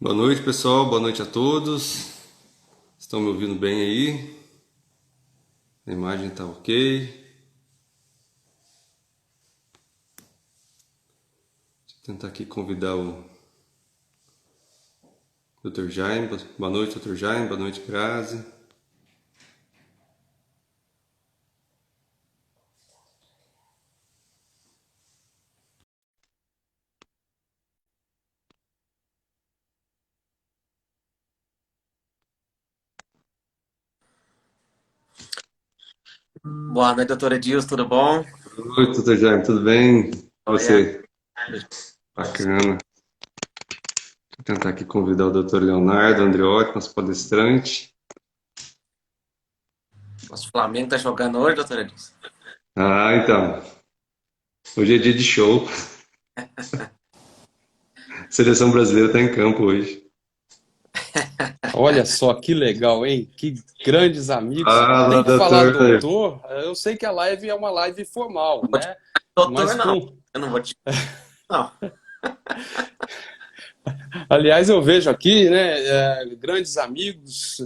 Boa noite, pessoal. Boa noite a todos. Estão me ouvindo bem aí? A imagem está ok. Deixa eu tentar aqui convidar o Dr. Jaime. Boa noite, Dr. Jaime. Boa noite, Grazi. Boa noite, doutora Edilson, tudo bom? Boa noite, Dr. Jaime. Tudo bem? E Olha, você? Bacana. Vou tentar aqui convidar o Dr. Leonardo Andreotti, nosso palestrante. nosso Flamengo tá jogando hoje, doutora Edilson. Ah, então. Hoje é dia de show. A seleção brasileira está em campo hoje. Olha só que legal, hein? Que grandes amigos. Fala, Tem que falar doutor. doutor. Eu sei que a live é uma live formal, né? Doutor, Mas não. com, Eu não vou te. Não. aliás, eu vejo aqui, né, grandes amigos,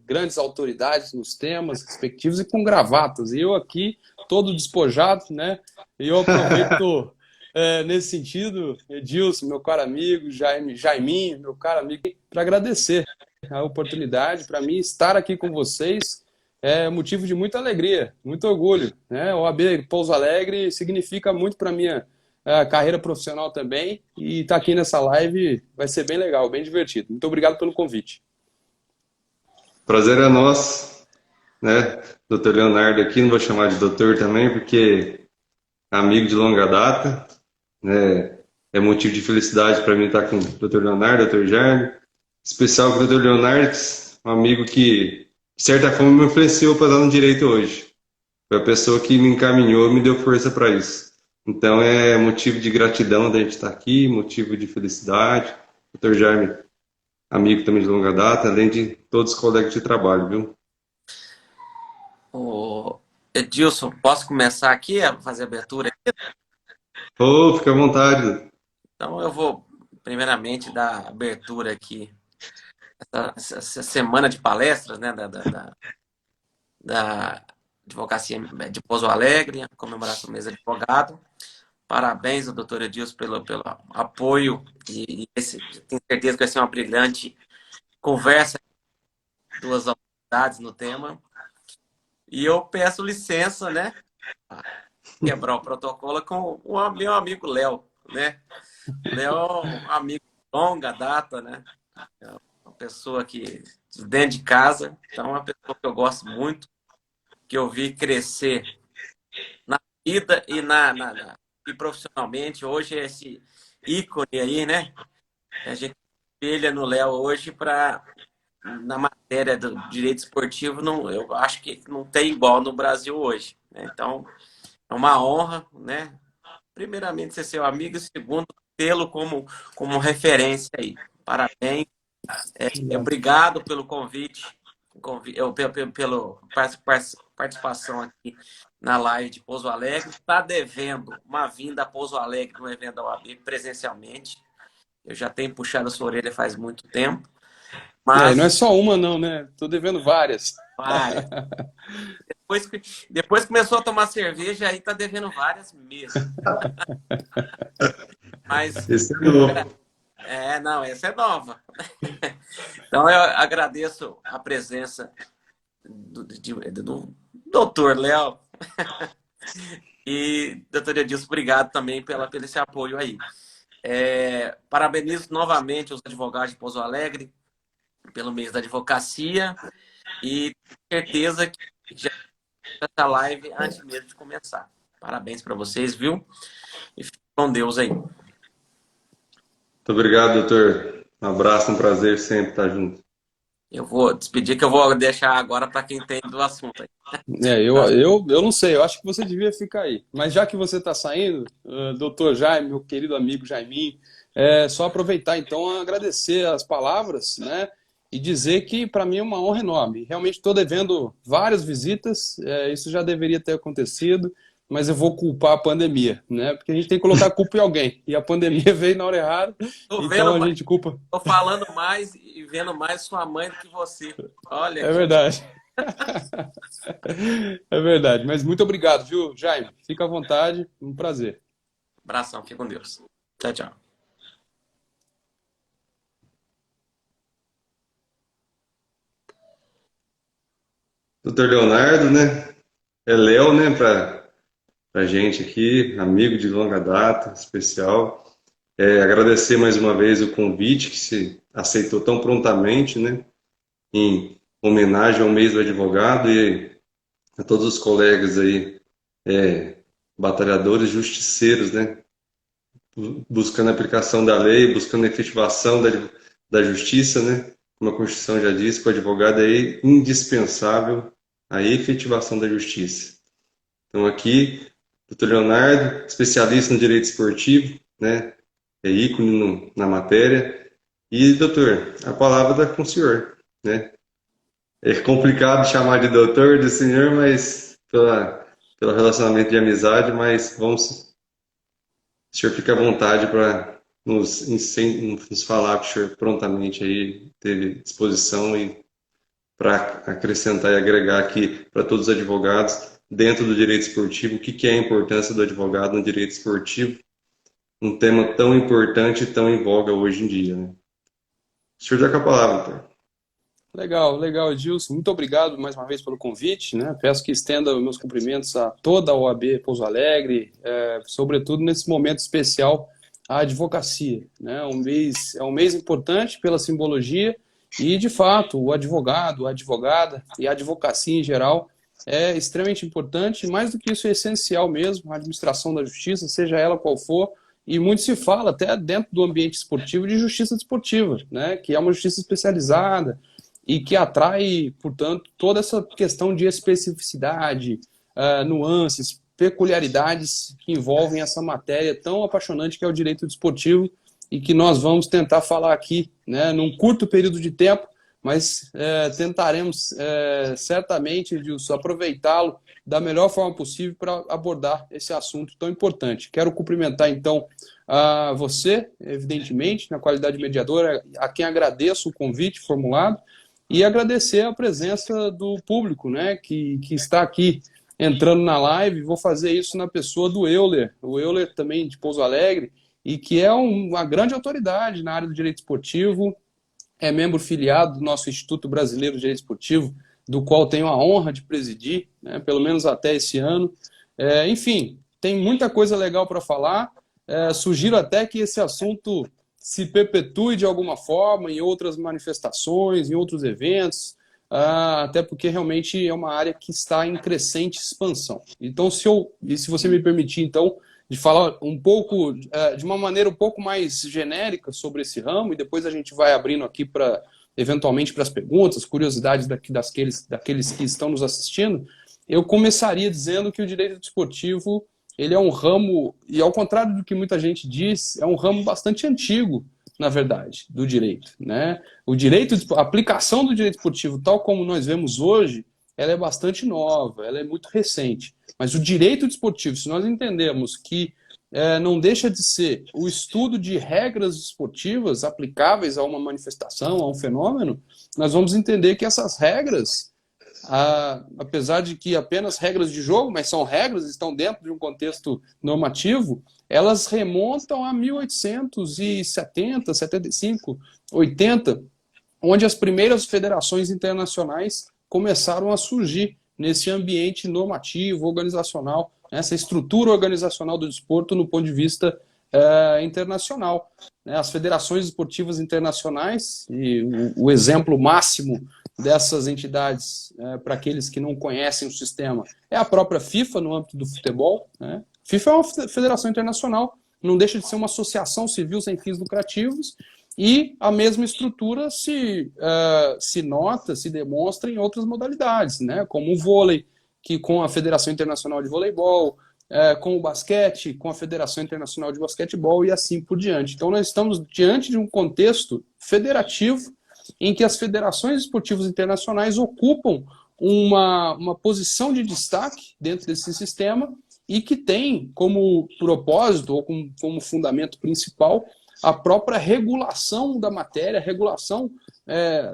grandes autoridades nos temas respectivos e com gravatas. E eu aqui todo despojado, né? E eu aproveito nesse sentido, Edilson, meu caro amigo, Jaiminho, meu caro amigo, para agradecer a oportunidade. Para mim, estar aqui com vocês é motivo de muita alegria, muito orgulho, né? O OAB Pouso Alegre significa muito para minha carreira profissional também, e estar aqui nessa live vai ser bem legal, bem divertido. Muito obrigado pelo convite. Prazer é nosso, né? Dr. Leonardo aqui, não vou chamar de doutor também, porque é amigo de longa data, né? É motivo de felicidade para mim estar com o Dr. Leonardo, Dr. Jaime, especial com o Dr. Leonardo, um amigo que, de certa forma, me influenciou para estar no direito hoje. Foi a pessoa que me encaminhou, me deu força para isso. Então é motivo de gratidão da gente estar aqui, motivo de felicidade. Dr. Jaime, amigo também de longa data, além de todos os colegas de trabalho, viu? Ô, Edilson, posso começar aqui a fazer a abertura? Ô, fica à vontade. Então, eu vou, primeiramente, dar abertura aqui. Essa semana de palestras, né, da Advocacia de Pouso Alegre, comemoração do mês de advogado. Parabéns ao doutor Edilson pelo apoio tenho certeza que vai ser uma brilhante conversa com duas autoridades no tema. E eu peço licença, né, a quebrar o protocolo com o meu amigo Léo, né? Léo é um amigo de longa data, né? É uma pessoa que dentro de casa, então é uma pessoa que eu gosto muito, que eu vi crescer na vida e profissionalmente. Hoje é esse ícone aí, né? A gente espelha no Léo hoje para na matéria do direito esportivo, não, eu acho que não tem igual no Brasil hoje, né? Então, é uma honra, né? Primeiramente, ser seu amigo, e segundo, tê-lo como referência aí. Parabéns. Obrigado. Obrigado pelo pela participação aqui na live de Pouso Alegre. Está devendo uma vinda a Pouso Alegre no evento da OAB presencialmente. Eu já tenho puxado a sua orelha faz muito tempo, E não é mas só uma, não, né? Tô devendo várias. várias. Depois começou a tomar cerveja, aí tá devendo várias mesmo. Mas, Esse é novo. não, essa é nova. Então, eu agradeço a presença do doutor Léo e doutor Edilson, obrigado também pelo esse apoio aí. Parabenizo novamente os advogados de Pouso Alegre pelo mês da advocacia e tenho certeza que já essa live antes mesmo de começar. Parabéns para vocês, viu? E fique com Deus aí. Muito obrigado, doutor. Um abraço, um prazer sempre estar junto. Eu vou despedir, que eu vou deixar agora para quem tem do assunto aí. Eu não sei, eu acho que você devia ficar aí. Mas já que você está saindo, doutor Jaime, meu querido amigo Jaiminho, é só aproveitar então agradecer as palavras, né? E dizer que para mim é uma honra enorme. Realmente estou devendo várias visitas, isso já deveria ter acontecido. mas eu vou culpar a pandemia, né? Porque a gente tem que colocar a culpa em alguém. E a pandemia veio na hora errada, Tô então vendo, a gente culpa. tô falando mais e vendo mais sua mãe do que você. Olha É aqui. verdade. É verdade. Mas muito obrigado, viu, Jaime? Fica à vontade, um prazer. Abração, fica com Deus. Tchau, tchau. Doutor Leonardo, né? É Léo, né? Para gente aqui, amigo de longa data, especial. Agradecer mais uma vez o convite que se aceitou tão prontamente, né? Em homenagem ao mês do advogado e a todos os colegas aí, batalhadores, justiceiros, né? Buscando a aplicação da lei, buscando a efetivação da justiça, né? Como a Constituição já diz, que o advogado é indispensável à efetivação da justiça. Então aqui, doutor Leonardo, especialista no direito esportivo, né? É ícone na matéria. E, doutor, a palavra está com o senhor, né? É complicado chamar de doutor, de senhor, mas pelo relacionamento de amizade, mas vamos, o senhor fica à vontade para nos falar, que o senhor prontamente aí teve disposição e para acrescentar e agregar aqui para todos os advogados dentro do direito esportivo, o que é a importância do advogado no direito esportivo, um tema tão importante e tão em voga hoje em dia, né? O senhor dá com a palavra, doutor. Legal, legal, Edilson. Muito obrigado mais uma vez pelo convite, né? Peço que estenda os meus cumprimentos a toda a OAB Pouso Alegre, sobretudo nesse momento especial à advocacia, né? É um mês importante pela simbologia e, de fato, o advogado, a advogada e a advocacia em geral é extremamente importante, e mais do que isso é essencial mesmo, a administração da justiça, seja ela qual for, e muito se fala até dentro do ambiente esportivo de justiça desportiva, né? Que é uma justiça especializada, e que atrai, portanto, toda essa questão de especificidade, nuances, peculiaridades que envolvem essa matéria tão apaixonante que é o direito desportivo e que nós vamos tentar falar aqui, né, num curto período de tempo, mas tentaremos certamente, Edilson, aproveitá-lo da melhor forma possível para abordar esse assunto tão importante. Quero cumprimentar, então, a você, evidentemente, na qualidade de mediadora, a quem agradeço o convite formulado, e agradecer a presença do público, né, que está aqui entrando na live. Vou fazer isso na pessoa do Euler, o Euler também de Pouso Alegre, e que é uma grande autoridade na área do direito esportivo, é membro filiado do nosso Instituto Brasileiro de Direito Esportivo, do qual tenho a honra de presidir, né, pelo menos até esse ano. Enfim, tem muita coisa legal para falar. Sugiro até que esse assunto se perpetue de alguma forma em outras manifestações, em outros eventos, até porque realmente é uma área que está em crescente expansão. Então, se você me permitir, então, de falar um pouco, de uma maneira um pouco mais genérica sobre esse ramo, e depois a gente vai abrindo aqui eventualmente para as perguntas, curiosidades daqueles que estão nos assistindo, eu começaria dizendo que o direito desportivo ele é um ramo, e ao contrário do que muita gente diz, é um ramo bastante antigo, na verdade, do direito, né? A aplicação do direito esportivo, tal como nós vemos hoje, ela é bastante nova, ela é muito recente. Mas o direito desportivo, se nós entendemos que não deixa de ser o estudo de regras esportivas aplicáveis a uma manifestação, a um fenômeno, nós vamos entender que essas regras, apesar de que apenas regras de jogo, mas são regras, estão dentro de um contexto normativo, elas remontam a 1870, 75, 80, onde as primeiras federações internacionais começaram a surgir nesse ambiente normativo, organizacional, essa estrutura organizacional do desporto no ponto de vista internacional. As federações esportivas internacionais, e o exemplo máximo dessas entidades, para aqueles que não conhecem o sistema, é a própria FIFA no âmbito do futebol, né? FIFA é uma federação internacional, não deixa de ser uma associação civil sem fins lucrativos, e a mesma estrutura se nota, se demonstra em outras modalidades, né? Como o vôlei, que com a Federação Internacional de Voleibol, com o basquete, com a Federação Internacional de Basquetebol e assim por diante. Então nós estamos diante de um contexto federativo em que as federações esportivas internacionais ocupam uma posição de destaque dentro desse sistema e que tem como propósito ou como fundamento principal a própria regulação da matéria, regulação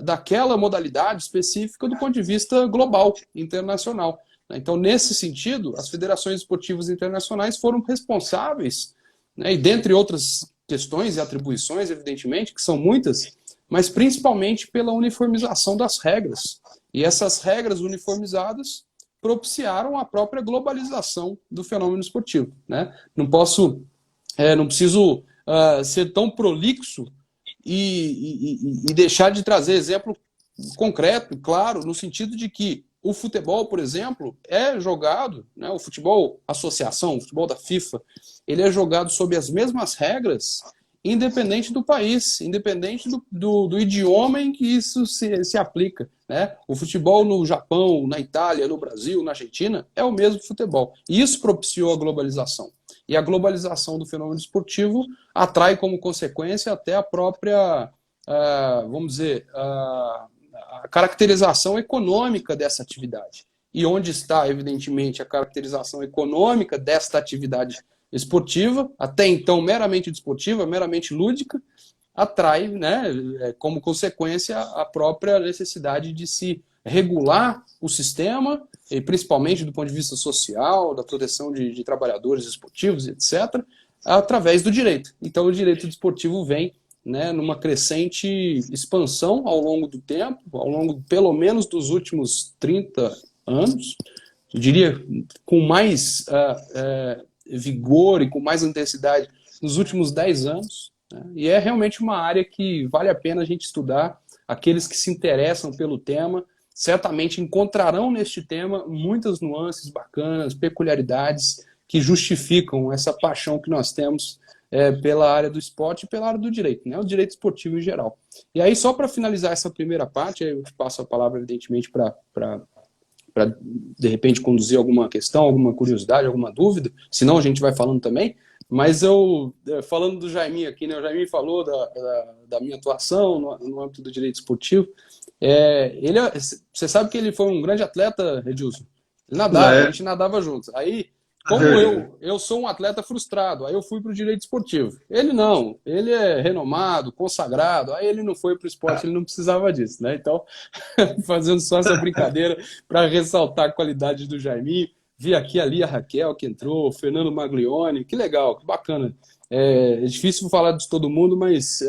daquela modalidade específica do ponto de vista global, internacional. Então, nesse sentido, as federações esportivas internacionais foram responsáveis, né, e dentre outras questões e atribuições, evidentemente, que são muitas, mas principalmente pela uniformização das regras. E essas regras uniformizadas propiciaram a própria globalização do fenômeno esportivo, né? Não preciso ser tão prolixo e deixar de trazer exemplo concreto, claro, no sentido de que o futebol, por exemplo, é jogado, né, o futebol associação, o futebol da FIFA, ele é jogado sob as mesmas regras, independente do país, independente do idioma em que isso se aplica, né? O futebol no Japão, na Itália, no Brasil, na Argentina, é o mesmo futebol. E isso propiciou a globalização. E a globalização do fenômeno esportivo atrai como consequência até a própria, vamos dizer, a caracterização econômica dessa atividade. E onde está, evidentemente, a caracterização econômica desta atividade esportiva, até então meramente desportiva, meramente lúdica, atrai, né, como consequência, a própria necessidade de se regular o sistema, e principalmente do ponto de vista social, da proteção de trabalhadores esportivos, etc., através do direito. Então, o direito desportivo vem, né, numa crescente expansão ao longo do tempo, ao longo, pelo menos, dos últimos 30 anos, eu diria, com mais vigor e com mais intensidade nos últimos 10 anos, né? E é realmente uma área que vale a pena a gente estudar. Aqueles que se interessam pelo tema certamente encontrarão neste tema muitas nuances bacanas, peculiaridades que justificam essa paixão que nós temos pela área do esporte e pela área do direito, né? O direito esportivo em geral. E aí, só para finalizar essa primeira parte, eu passo a palavra, evidentemente, para de repente conduzir alguma questão, alguma curiosidade, alguma dúvida, senão a gente vai falando também, mas falando do Jaiminho aqui, né, o Jaiminho falou da minha atuação no âmbito do direito esportivo, você sabe que ele foi um grande atleta, Edilson, ele nadava, a gente nadava juntos, aí como eu sou um atleta frustrado, aí eu fui para o direito esportivo. Ele não, ele é renomado, consagrado, aí ele não foi para o esporte, ele não precisava disso, né? Então, fazendo só essa brincadeira para ressaltar a qualidade do Jaiminho. Vi aqui ali a Raquel que entrou, o Fernando Maglione, que legal, que bacana. É difícil falar de todo mundo, mas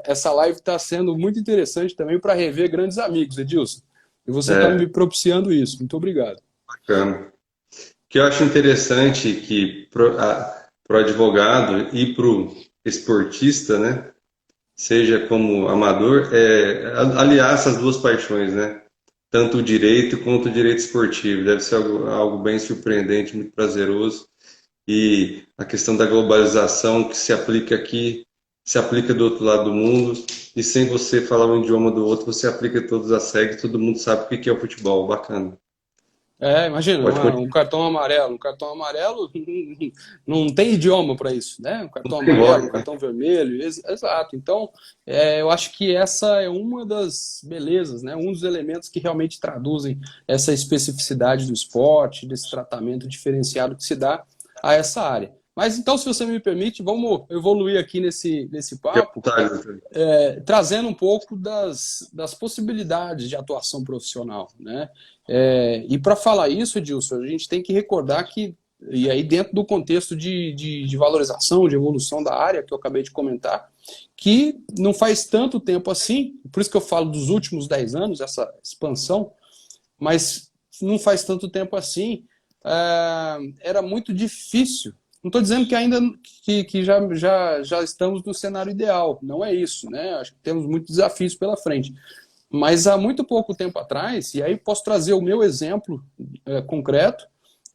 essa live está sendo muito interessante também para rever grandes amigos, Edilson. E você está me propiciando isso. Muito obrigado. Bacana. O que eu acho interessante que para o advogado e para o esportista, né, seja como amador, aliar essas duas paixões, né, tanto o direito quanto o direito esportivo. Deve ser algo bem surpreendente, muito prazeroso. E a questão da globalização que se aplica aqui, se aplica do outro lado do mundo, e sem você falar um idioma do outro, você aplica todas as regras, todo mundo sabe o que é o futebol. Bacana. Imagina, um cartão amarelo. Um cartão amarelo não tem idioma para isso, né? Um cartão amarelo, um cartão vermelho, exato. Então, eu acho que essa é uma das belezas, né? Um dos elementos que realmente traduzem essa especificidade do esporte, desse tratamento diferenciado que se dá a essa área. Mas então, se você me permite, vamos evoluir aqui nesse papo, trazendo um pouco das possibilidades de atuação profissional, né? E para falar isso, Edilson, a gente tem que recordar que, e aí dentro do contexto de valorização, de evolução da área que eu acabei de comentar, que não faz tanto tempo assim, por isso que eu falo dos últimos 10 anos, essa expansão, mas não faz tanto tempo assim, era muito difícil. Não estou dizendo que ainda que já estamos no cenário ideal, não é isso, né? Acho que temos muitos desafios pela frente. Mas há muito pouco tempo atrás, e aí posso trazer o meu exemplo concreto,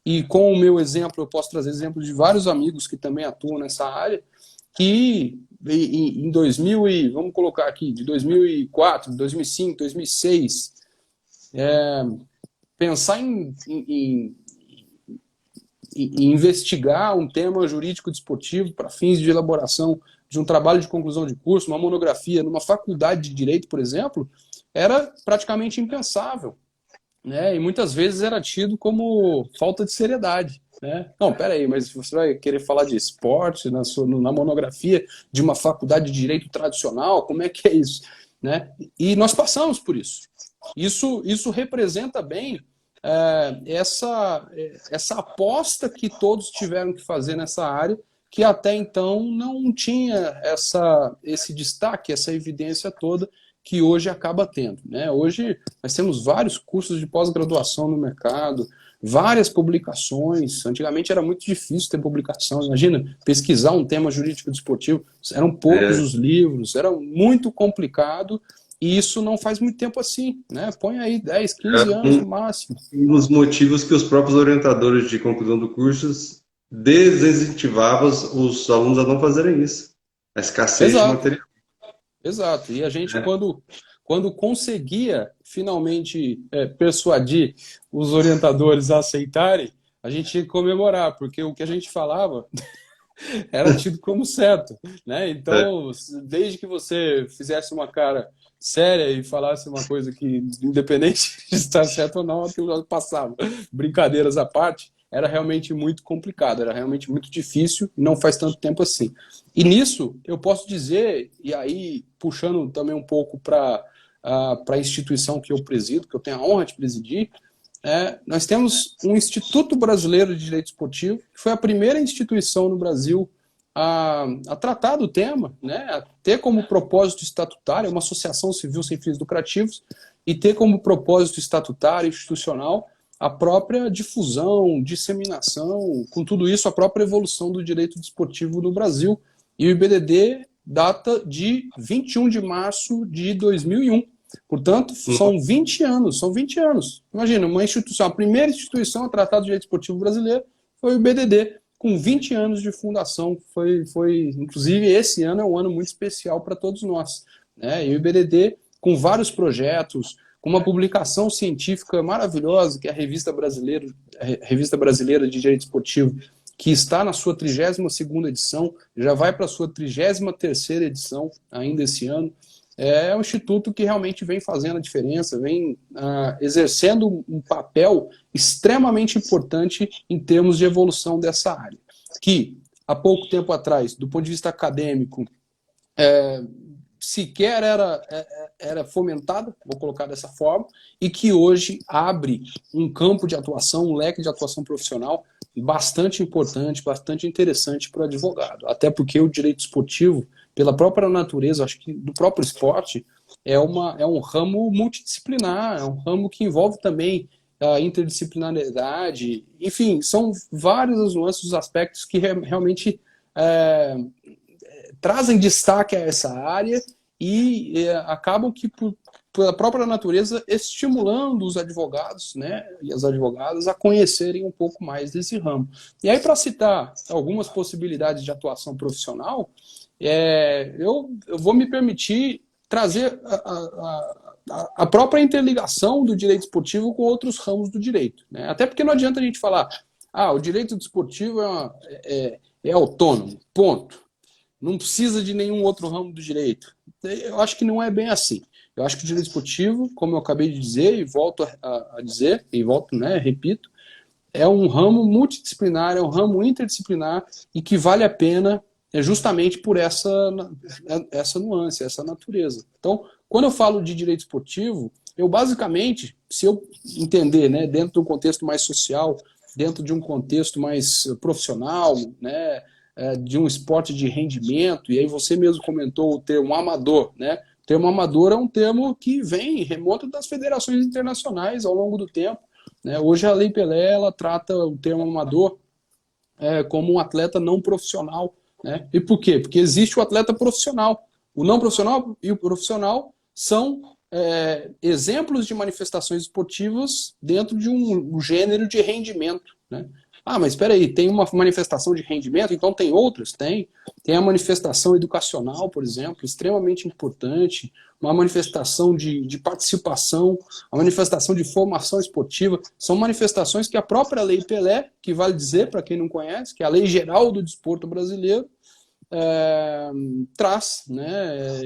e com o meu exemplo eu posso trazer exemplos de vários amigos que também atuam nessa área, que em 2000 vamos colocar aqui, de 2004, 2005, 2006, pensar em investigar um tema jurídico desportivo para fins de elaboração de um trabalho de conclusão de curso, uma monografia numa faculdade de direito, por exemplo, era praticamente impensável. né? E muitas vezes era tido como falta de seriedade, né? Não, peraí, mas você vai querer falar de esporte na monografia de uma faculdade de direito tradicional? Como é que é isso? Né? E nós passamos por isso. Isso representa bem essa aposta que todos tiveram que fazer nessa área, que até então não tinha esse destaque, essa evidência toda que hoje acaba tendo, né? Hoje nós temos vários cursos de pós-graduação no mercado, várias publicações. Antigamente era muito difícil ter publicação. Imagina, pesquisar um tema jurídico desportivo, eram poucos os livros, era muito complicado, e isso não faz muito tempo assim, né? Põe aí 10, 15 anos no máximo. Um dos motivos que os próprios orientadores de conclusão do curso desincentivavam os alunos a não fazerem isso. A escassez de material. Exato. E a gente, quando conseguia finalmente persuadir os orientadores a aceitarem, a gente tinha que comemorar, porque o que a gente falava era tido como certo, né? Então, desde que você fizesse uma cara séria e falasse uma coisa que, independente de estar certo ou não, aquilo passava. Brincadeiras à parte, era realmente muito complicado, era realmente muito difícil, não faz tanto tempo assim. E nisso, eu posso dizer, e aí puxando também um pouco para a instituição que eu presido, que eu tenho a honra de presidir, nós temos um Instituto Brasileiro de Direito Esportivo, que foi a primeira instituição no Brasil a tratar do tema, né, a ter como propósito estatutário, uma associação civil sem fins lucrativos, e ter como propósito estatutário, institucional, a própria difusão, disseminação, com tudo isso, a própria evolução do direito desportivo no Brasil. E o IBDD data de 21 de março de 2001. Portanto, são 20 anos, são 20 anos. Imagina, uma instituição, a primeira instituição a tratar do direito esportivo brasileiro foi o IBDD, com 20 anos de fundação. Inclusive, esse ano é um ano muito especial para todos nós, né? E o IBDD, com vários projetos, com uma publicação científica maravilhosa, que é a Revista Brasileira de Direito Esportivo, que está na sua 32ª edição, já vai para a sua 33ª edição ainda esse ano. É um instituto que realmente vem fazendo a diferença, vem exercendo um papel extremamente importante em termos de evolução dessa área, que há pouco tempo atrás, do ponto de vista acadêmico, sequer era fomentada, vou colocar dessa forma, e que hoje abre um campo de atuação, um leque de atuação profissional bastante importante, bastante interessante para o advogado. Até porque o direito esportivo, pela própria natureza, acho que do próprio esporte, é um ramo multidisciplinar, é um ramo que envolve também a interdisciplinaridade, enfim, são vários os nuances, os aspectos que realmente trazem destaque a essa área e acabam que, pela própria natureza, estimulando os advogados, né, e as advogadas a conhecerem um pouco mais desse ramo. E aí, para citar algumas possibilidades de atuação profissional, eu vou me permitir trazer a própria interligação do direito esportivo com outros ramos do direito, né? Até porque não adianta a gente falar, o direito desportivo é autônomo, ponto. Não precisa de nenhum outro ramo do direito. Eu acho que não é bem assim. Eu acho que o direito esportivo, como eu acabei de dizer, e volto a dizer, e volto, né, repito, é um ramo multidisciplinar, é um ramo interdisciplinar e que vale a pena justamente por essa nuance, essa natureza. Então, quando eu falo de direito esportivo, eu basicamente, se eu entender, né, dentro de um contexto mais social, dentro de um contexto mais profissional, né, de um esporte de rendimento, e aí você mesmo comentou o termo amador, né? O termo amador é um termo que remonta das federações internacionais ao longo do tempo, né? Hoje a Lei Pelé, ela trata o termo amador como um atleta não profissional, né? E por quê? Porque existe o atleta profissional. O não profissional e o profissional são exemplos de manifestações esportivas dentro de um gênero de rendimento, né? Mas espera aí, tem uma manifestação de rendimento, então tem outras? Tem a manifestação educacional, por exemplo, extremamente importante, uma manifestação de participação, a manifestação de formação esportiva, são manifestações que a própria Lei Pelé, que vale dizer, para quem não conhece, que é a Lei Geral do Desporto Brasileiro, traz, né,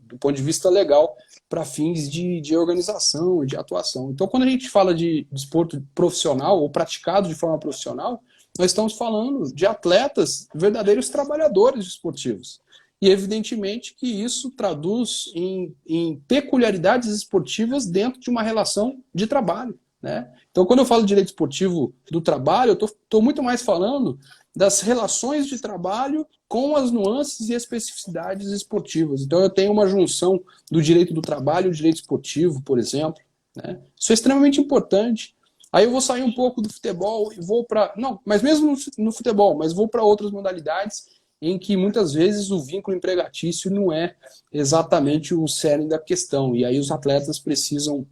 do ponto de vista legal, para fins de organização, de atuação. Então, quando a gente fala de desporto profissional ou praticado de forma profissional, nós estamos falando de atletas, verdadeiros trabalhadores esportivos. E, evidentemente, que isso traduz em peculiaridades esportivas dentro de uma relação de trabalho, né? Então, quando eu falo de direito esportivo do trabalho, eu estou muito mais falando das relações de trabalho com as nuances e especificidades esportivas. Então, eu tenho uma junção do direito do trabalho e o direito esportivo, por exemplo, né? Isso é extremamente importante. Aí eu vou sair um pouco do futebol e vou para... Não, mas mesmo no futebol, mas vou para outras modalidades em que muitas vezes o vínculo empregatício não é exatamente o cerne da questão. E aí os atletas precisam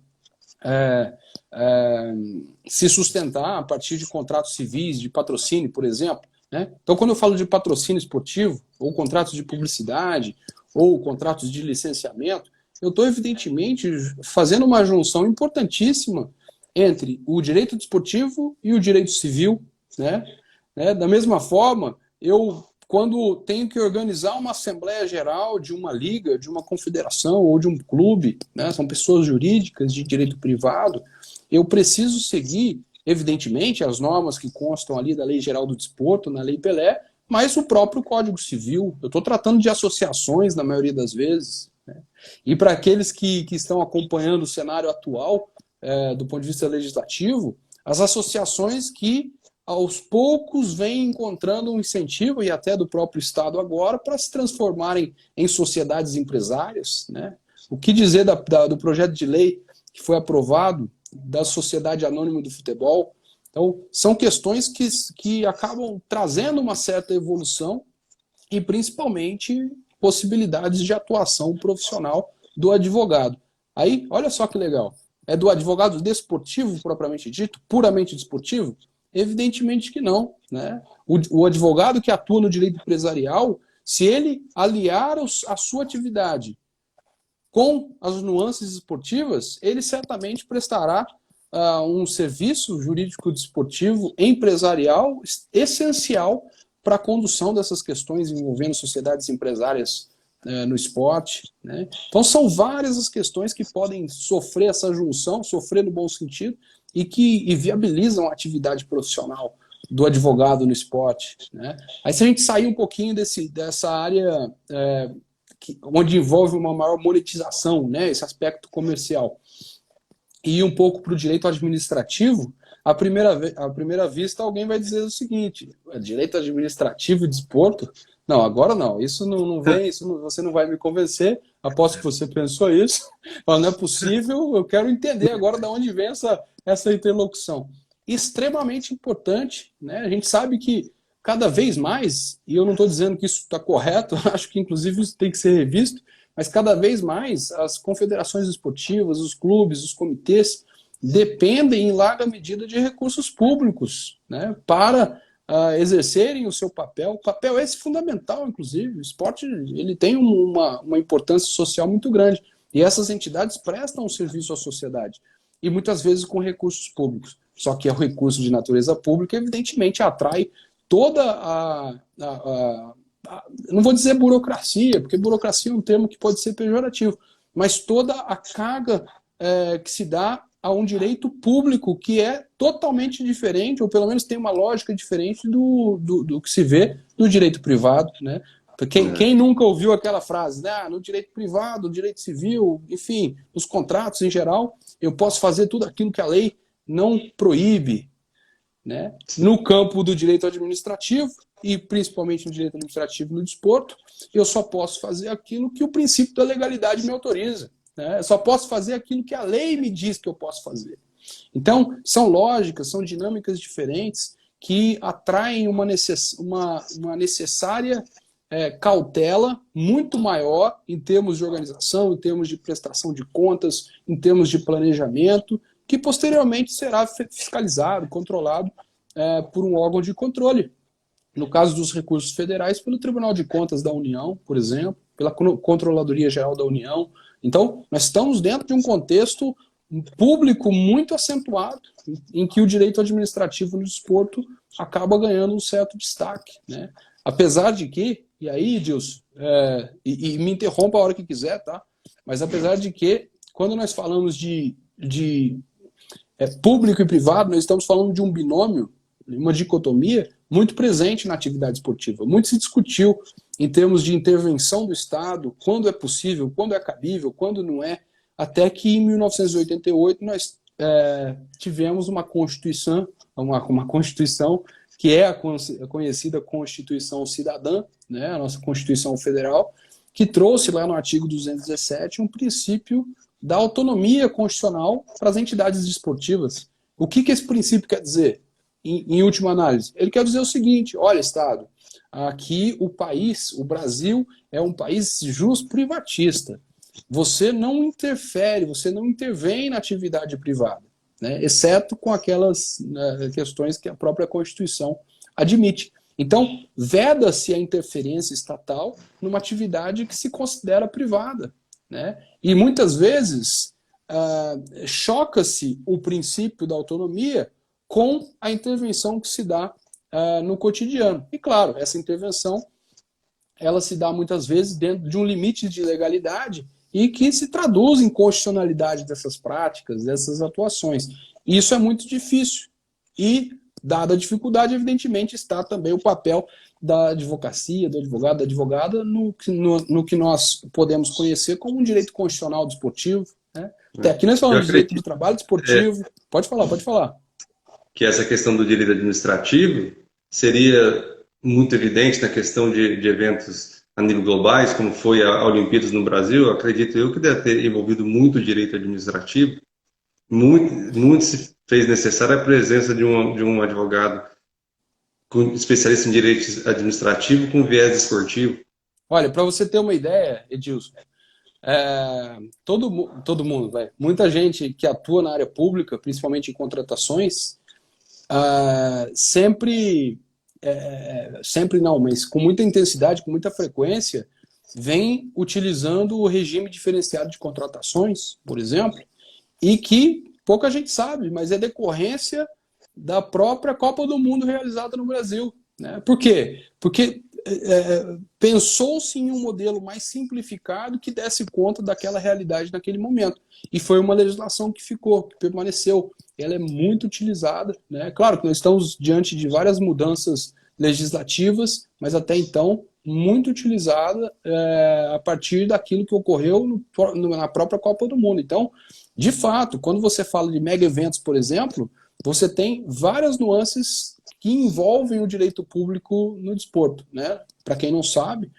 se sustentar a partir de contratos civis, de patrocínio, por exemplo, né? Então, quando eu falo de patrocínio esportivo, ou contratos de publicidade, ou contratos de licenciamento, eu estou, evidentemente, fazendo uma junção importantíssima entre o direito desportivo e o direito civil, né? Da mesma forma, quando tenho que organizar uma assembleia geral de uma liga, de uma confederação ou de um clube, né? São pessoas jurídicas de direito privado, eu preciso seguir, evidentemente, as normas que constam ali da Lei Geral do Desporto, na Lei Pelé, mas o próprio Código Civil. Eu estou tratando de associações, na maioria das vezes, né? E para aqueles que estão acompanhando o cenário atual, do ponto de vista legislativo, as associações que aos poucos vêm encontrando um incentivo, e até do próprio Estado agora, para se transformarem em sociedades empresárias, né? O que dizer do projeto de lei que foi aprovado da Sociedade Anônima do Futebol? Então, são questões que acabam trazendo uma certa evolução e, principalmente, possibilidades de atuação profissional do advogado. Aí, olha só que legal. É do advogado desportivo, propriamente dito, puramente desportivo? Evidentemente que não, né? O advogado que atua no direito empresarial, se ele aliar a sua atividade com as nuances esportivas, ele certamente prestará um serviço jurídico desportivo empresarial essencial para a condução dessas questões envolvendo sociedades empresárias no esporte, né? Então são várias as questões que podem sofrer essa junção, sofrer no bom sentido, e viabilizam a atividade profissional do advogado no esporte, né? Aí se a gente sair um pouquinho dessa área onde envolve uma maior monetização, né, esse aspecto comercial, e ir um pouco para o direito administrativo, à primeira vista alguém vai dizer o seguinte: direito administrativo e desporto? Não, agora não, isso não vem, você não vai me convencer, aposto que você pensou isso, não é possível, eu quero entender agora de onde vem essa interlocução. Extremamente importante, né? A gente sabe que cada vez mais, e eu não estou dizendo que isso está correto, acho que inclusive isso tem que ser revisto, mas cada vez mais as confederações esportivas, os clubes, os comitês, dependem em larga medida de recursos públicos, né, para exercerem o seu papel. O papel esse fundamental, inclusive. O esporte ele tem uma importância social muito grande. E essas entidades prestam um serviço à sociedade. E muitas vezes com recursos públicos. Só que o recurso de natureza pública, evidentemente, atrai toda não vou dizer burocracia, porque burocracia é um termo que pode ser pejorativo, mas toda a carga que se dá a um direito público que é totalmente diferente, ou pelo menos tem uma lógica diferente do que se vê no direito privado, né? Quem nunca ouviu aquela frase, né? No direito privado, no direito civil, enfim, nos contratos em geral, eu posso fazer tudo aquilo que a lei não proíbe, né? No campo do direito administrativo, e principalmente no direito administrativo no desporto, eu só posso fazer aquilo que o princípio da legalidade me autoriza, né? Eu só posso fazer aquilo que a lei me diz que eu posso fazer. Então, são lógicas, são dinâmicas diferentes que atraem uma necessária cautela muito maior em termos de organização, em termos de prestação de contas, em termos de planejamento, que posteriormente será fiscalizado, controlado por um órgão de controle. No caso dos recursos federais, pelo Tribunal de Contas da União, por exemplo, pela Controladoria Geral da União. Então, nós estamos dentro de um contexto público muito acentuado, em que o direito administrativo no desporto acaba ganhando um certo destaque, né? Apesar de que, e aí, Edilson, e me interrompa a hora que quiser, tá? Mas apesar de que quando nós falamos de público e privado, nós estamos falando de um binômio, uma dicotomia muito presente na atividade esportiva. Muito se discutiu em termos de intervenção do Estado, quando é possível, quando é cabível, quando não é, até que em 1988 nós tivemos uma Constituição, uma Constituição que é a conhecida Constituição Cidadã, né, a nossa Constituição Federal, que trouxe lá no artigo 217 um princípio da autonomia constitucional para as entidades desportivas. O que esse princípio quer dizer, em última análise? Ele quer dizer o seguinte: olha, Estado, aqui o Brasil é um país jus-privatista. Você não interfere, você não intervém na atividade privada, né, exceto com aquelas questões que a própria Constituição admite. Então, veda-se a interferência estatal numa atividade que se considera privada, né? E muitas vezes choca-se o princípio da autonomia com a intervenção que se dá no cotidiano. E claro, essa intervenção ela se dá muitas vezes dentro de um limite de legalidade e que se traduz em constitucionalidade dessas práticas, dessas atuações. E isso é muito difícil. E, dada a dificuldade, evidentemente, está também o papel da advocacia, do advogado, da advogada, no que nós podemos conhecer como um direito constitucional desportivo. Né? Até aqui nós falamos de direito do trabalho desportivo. Pode falar, pode falar. Que essa questão do direito administrativo seria muito evidente na questão de eventos a nível globais, como foi a Olimpíadas no Brasil. Acredito eu que deve ter envolvido muito o direito administrativo. Muito se fez necessária a presença de um advogado especialista em direito administrativo com viés esportivo. Olha, para você ter uma ideia, Edilson, todo mundo, muita gente que atua na área pública, principalmente em contratações, sempre não, mas com muita intensidade, com muita frequência, vem utilizando o regime diferenciado de contratações, por exemplo, e que pouca gente sabe, mas é decorrência da própria Copa do Mundo realizada no Brasil. Né? Por quê? Porque pensou-se em um modelo mais simplificado que desse conta daquela realidade naquele momento. E foi uma legislação que ficou, que permaneceu. Ela é muito utilizada. Né? Claro que nós estamos diante de várias mudanças legislativas, mas até então muito utilizada a partir daquilo que ocorreu na própria Copa do Mundo. Então, de fato, quando você fala de mega eventos, por exemplo, você tem várias nuances que envolvem o direito público no desporto. Né? Para quem não sabe,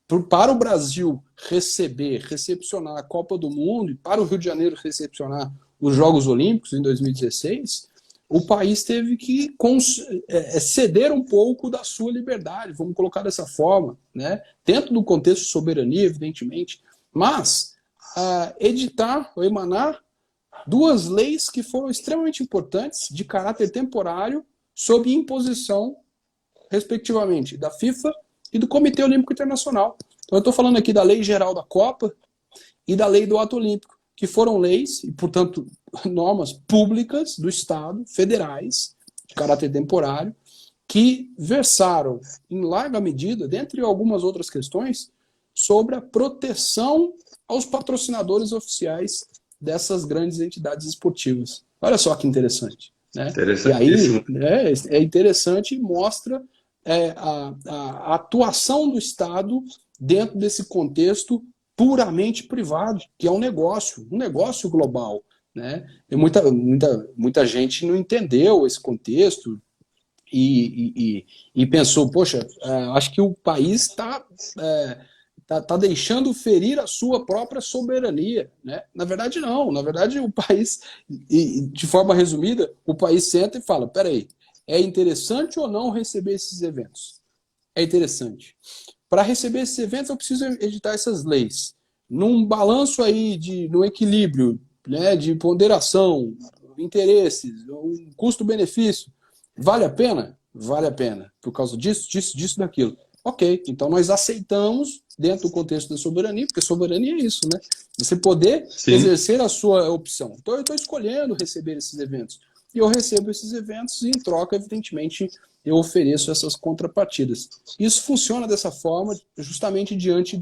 para o Brasil recepcionar a Copa do Mundo e para o Rio de Janeiro recepcionar os Jogos Olímpicos em 2016, o país teve que ceder um pouco da sua liberdade, vamos colocar dessa forma, né? Dentro do contexto de soberania, evidentemente, mas editar ou emanar duas leis que foram extremamente importantes, de caráter temporário, sob imposição, respectivamente, da FIFA e do Comitê Olímpico Internacional. Então eu estou falando aqui da Lei Geral da Copa e da Lei do Ato Olímpico, que foram leis e, portanto, normas públicas do Estado, federais, de caráter temporário, que versaram, em larga medida, dentre algumas outras questões, sobre a proteção aos patrocinadores oficiais dessas grandes entidades esportivas. Olha só que interessante. Né? E aí é interessante e mostra a atuação do Estado dentro desse contexto puramente privado, que é um negócio global. Né? E muita gente não entendeu esse contexto e pensou, poxa, acho que o país está deixando ferir a sua própria soberania. Né? Na verdade, não. Na verdade, o país, de forma resumida, o país senta e fala, peraí, é interessante ou não receber esses eventos? É interessante. Para receber esses eventos, eu preciso editar essas leis. Num balanço aí, no equilíbrio, né, de ponderação, interesses, um custo-benefício, vale a pena? Vale a pena. Por causa disso, daquilo. Ok, então nós aceitamos dentro do contexto da soberania, porque soberania é isso, né? Você poder exercer a sua opção. Então eu estou escolhendo receber esses eventos. E eu recebo esses eventos e, em troca, evidentemente, eu ofereço essas contrapartidas. Isso funciona dessa forma justamente diante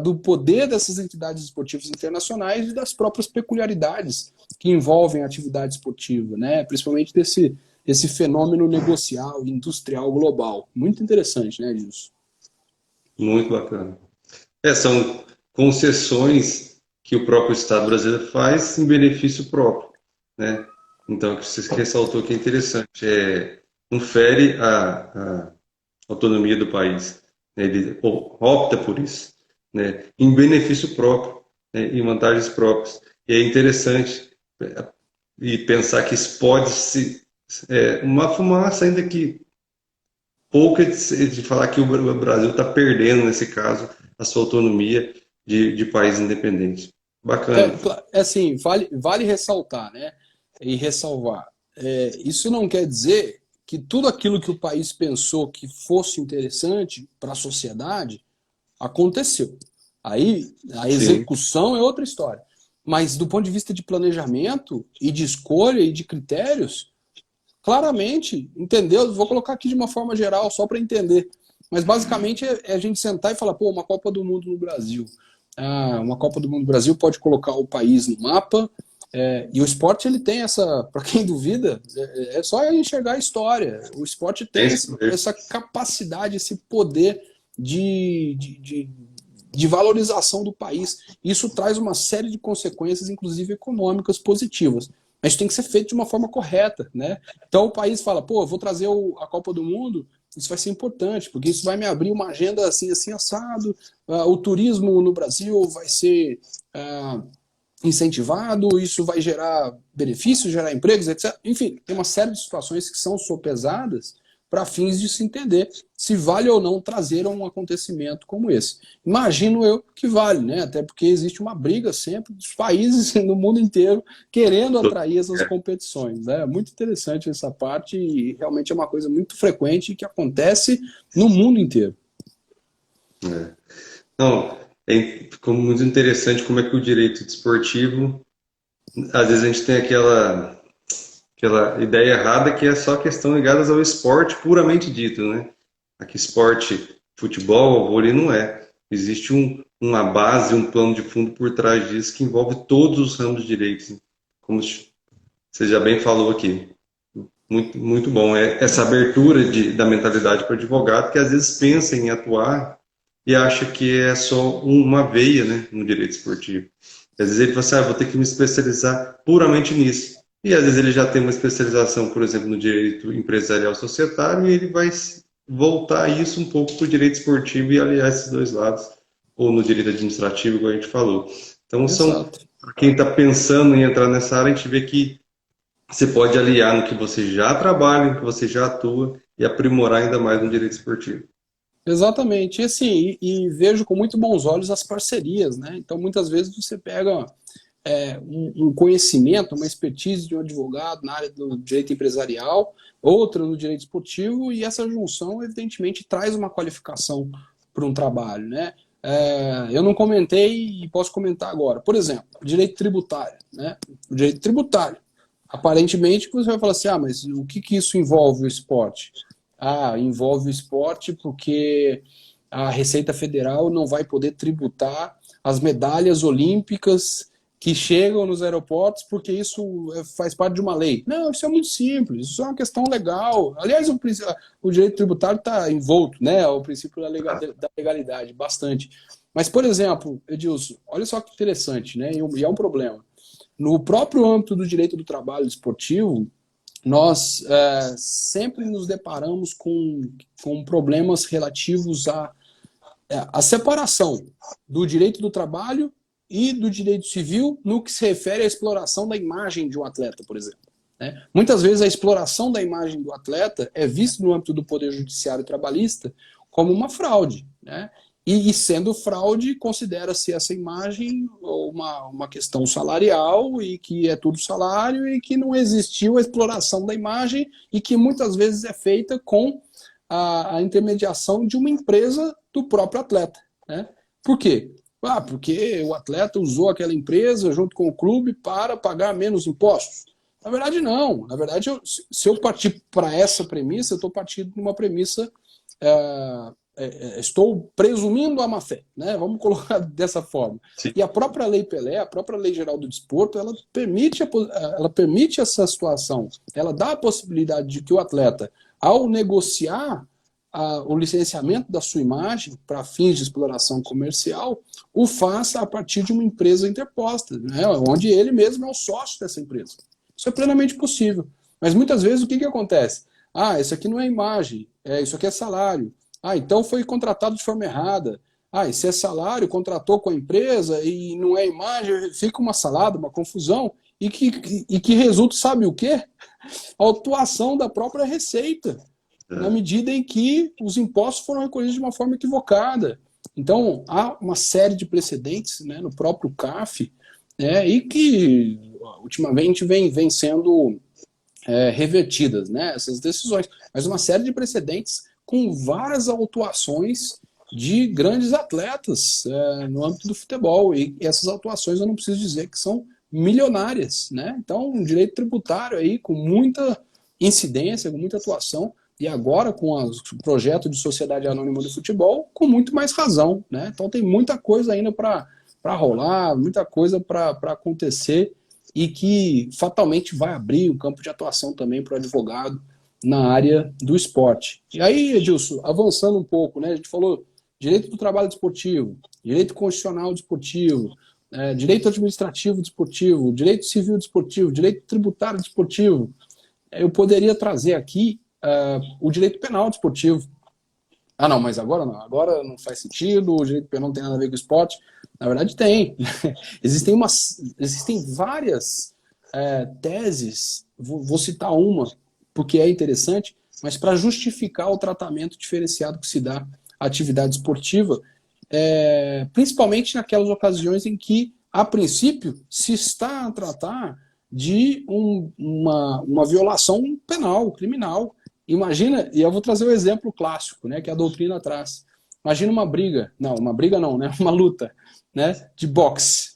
do poder dessas entidades esportivas internacionais e das próprias peculiaridades que envolvem a atividade esportiva, né? Principalmente desse fenômeno negocial, industrial, global. Muito interessante, né, Gilson? Muito bacana. São concessões que o próprio Estado brasileiro faz em benefício próprio, né? Então, o que você ressaltou que é interessante, não fere a autonomia do país, né? Ele opta por isso, né? Em benefício próprio, né? Em vantagens próprias. E é interessante e pensar que isso pode se... uma fumaça ainda que pouca de falar que o Brasil está perdendo, nesse caso, a sua autonomia de país independente. Bacana. Assim, vale ressaltar, né? E ressalvar. Isso não quer dizer que tudo aquilo que o país pensou que fosse interessante para a sociedade aconteceu. Aí a execução é outra história. Mas do ponto de vista de planejamento e de escolha e de critérios, claramente, entendeu? Vou colocar aqui de uma forma geral, só para entender. Mas basicamente é a gente sentar e falar, pô, uma Copa do Mundo no Brasil. Uma Copa do Mundo no Brasil pode colocar o país no mapa. E o esporte, ele tem essa, para quem duvida, é só enxergar a história. O esporte tem essa capacidade, esse poder de valorização do país. Isso traz uma série de consequências, inclusive econômicas, positivas. Mas tem que ser feito de uma forma correta, né? Então o país fala, pô, eu vou trazer a Copa do Mundo, isso vai ser importante, porque isso vai me abrir uma agenda assim, assim, assado, o turismo no Brasil vai ser incentivado, isso vai gerar benefícios, gerar empregos, etc. Enfim, tem uma série de situações que são sopesadas para fins de se entender se vale ou não trazer um acontecimento como esse. Imagino eu que vale, né? Até porque existe uma briga sempre dos países no mundo inteiro querendo atrair essas competições. Né? Muito interessante essa parte e realmente é uma coisa muito frequente que acontece no mundo inteiro. Não, ficou muito interessante como é que o direito desportivo, às vezes a gente tem aquela ideia errada que é só questão ligada ao esporte puramente dito, né? Aqui esporte, futebol, vôlei não é. Existe uma base, um plano de fundo por trás disso que envolve todos os ramos de direitos, como você já bem falou aqui. Muito, muito bom. Essa abertura da mentalidade para o advogado que às vezes pensa em atuar e acha que é só uma veia, né, no direito esportivo. Às vezes ele fala assim, vou ter que me especializar puramente nisso. E às vezes ele já tem uma especialização, por exemplo, no direito empresarial societário, e ele vai voltar isso um pouco para o direito esportivo e aliar esses dois lados, ou no direito administrativo, como a gente falou. Então, para quem está pensando em entrar nessa área, a gente vê que você pode aliar no que você já trabalha, no que você já atua, e aprimorar ainda mais no direito esportivo. Exatamente. E assim, e vejo com muito bons olhos as parcerias, né? Então, muitas vezes você pega um conhecimento, uma expertise de um advogado na área do direito empresarial, outra no direito esportivo, e essa junção, evidentemente, traz uma qualificação para um trabalho, né? Eu não comentei e posso comentar agora. Por exemplo, o direito tributário, né? O direito tributário. Aparentemente, você vai falar assim, mas o que isso envolve o esporte? Envolve o esporte porque a Receita Federal não vai poder tributar as medalhas olímpicas que chegam nos aeroportos porque isso faz parte de uma lei. Não, isso é muito simples, isso é uma questão legal. Aliás, o direito tributário está envolto, né, o princípio da legalidade, bastante. Mas, por exemplo, Edilson, olha só que interessante, né, e é um problema. No próprio âmbito do direito do trabalho esportivo, nós sempre nos deparamos com problemas relativos à separação do direito do trabalho e do direito civil no que se refere à exploração da imagem de um atleta, por exemplo. Né? Muitas vezes a exploração da imagem do atleta é vista no âmbito do Poder Judiciário Trabalhista como uma fraude, né? E sendo fraude, considera-se essa imagem uma questão salarial e que é tudo salário e que não existiu a exploração da imagem e que muitas vezes é feita com a intermediação de uma empresa do próprio atleta. Né? Por quê? Porque o atleta usou aquela empresa junto com o clube para pagar menos impostos. Na verdade, não. Na verdade, se eu partir para essa premissa, eu estou partindo de uma premissa estou presumindo a má-fé, né? Vamos colocar dessa forma. Sim. E a própria Lei Pelé, a própria Lei Geral do Desporto, ela permite essa situação. Ela dá a possibilidade de que o atleta, ao negociar o licenciamento da sua imagem para fins de exploração comercial, o faça a partir de uma empresa interposta, né? Onde ele mesmo é o sócio dessa empresa. Isso é plenamente possível. Mas muitas vezes o que acontece? Isso aqui não é imagem, isso aqui é salário. Então foi contratado de forma errada. Esse é salário, contratou com a empresa e não é imagem, fica uma salada, uma confusão, e que resulta, sabe o quê? A atuação da própria Receita, na medida em que os impostos foram recolhidos de uma forma equivocada. Então, há uma série de precedentes, né, no próprio CAF, e que ultimamente vem sendo revertidas, né, essas decisões. Mas uma série de precedentes com várias autuações de grandes atletas no âmbito do futebol. E essas autuações eu não preciso dizer que são milionárias, né? Então, um direito tributário aí com muita incidência, com muita atuação, e agora com o projeto de sociedade anônima do futebol, com muito mais razão, né? Então tem muita coisa ainda para rolar, muita coisa para acontecer, e que fatalmente vai abrir um campo de atuação também para o advogado na área do esporte. E aí, Edilson, avançando um pouco, né? A gente falou direito do trabalho desportivo, direito constitucional desportivo, direito administrativo desportivo, direito civil desportivo, direito tributário desportivo. Eu poderia trazer aqui o direito penal desportivo. Não, mas agora não. Agora não faz sentido, o direito penal não tem nada a ver com o esporte. Na verdade, tem. Existem várias teses, vou citar uma, porque é interessante, mas para justificar o tratamento diferenciado que se dá à atividade esportiva, principalmente naquelas ocasiões em que, a princípio, se está a tratar de uma violação penal, criminal. Imagina, e eu vou trazer o exemplo clássico, né, que a doutrina traz. Imagina uma luta, né, de boxe.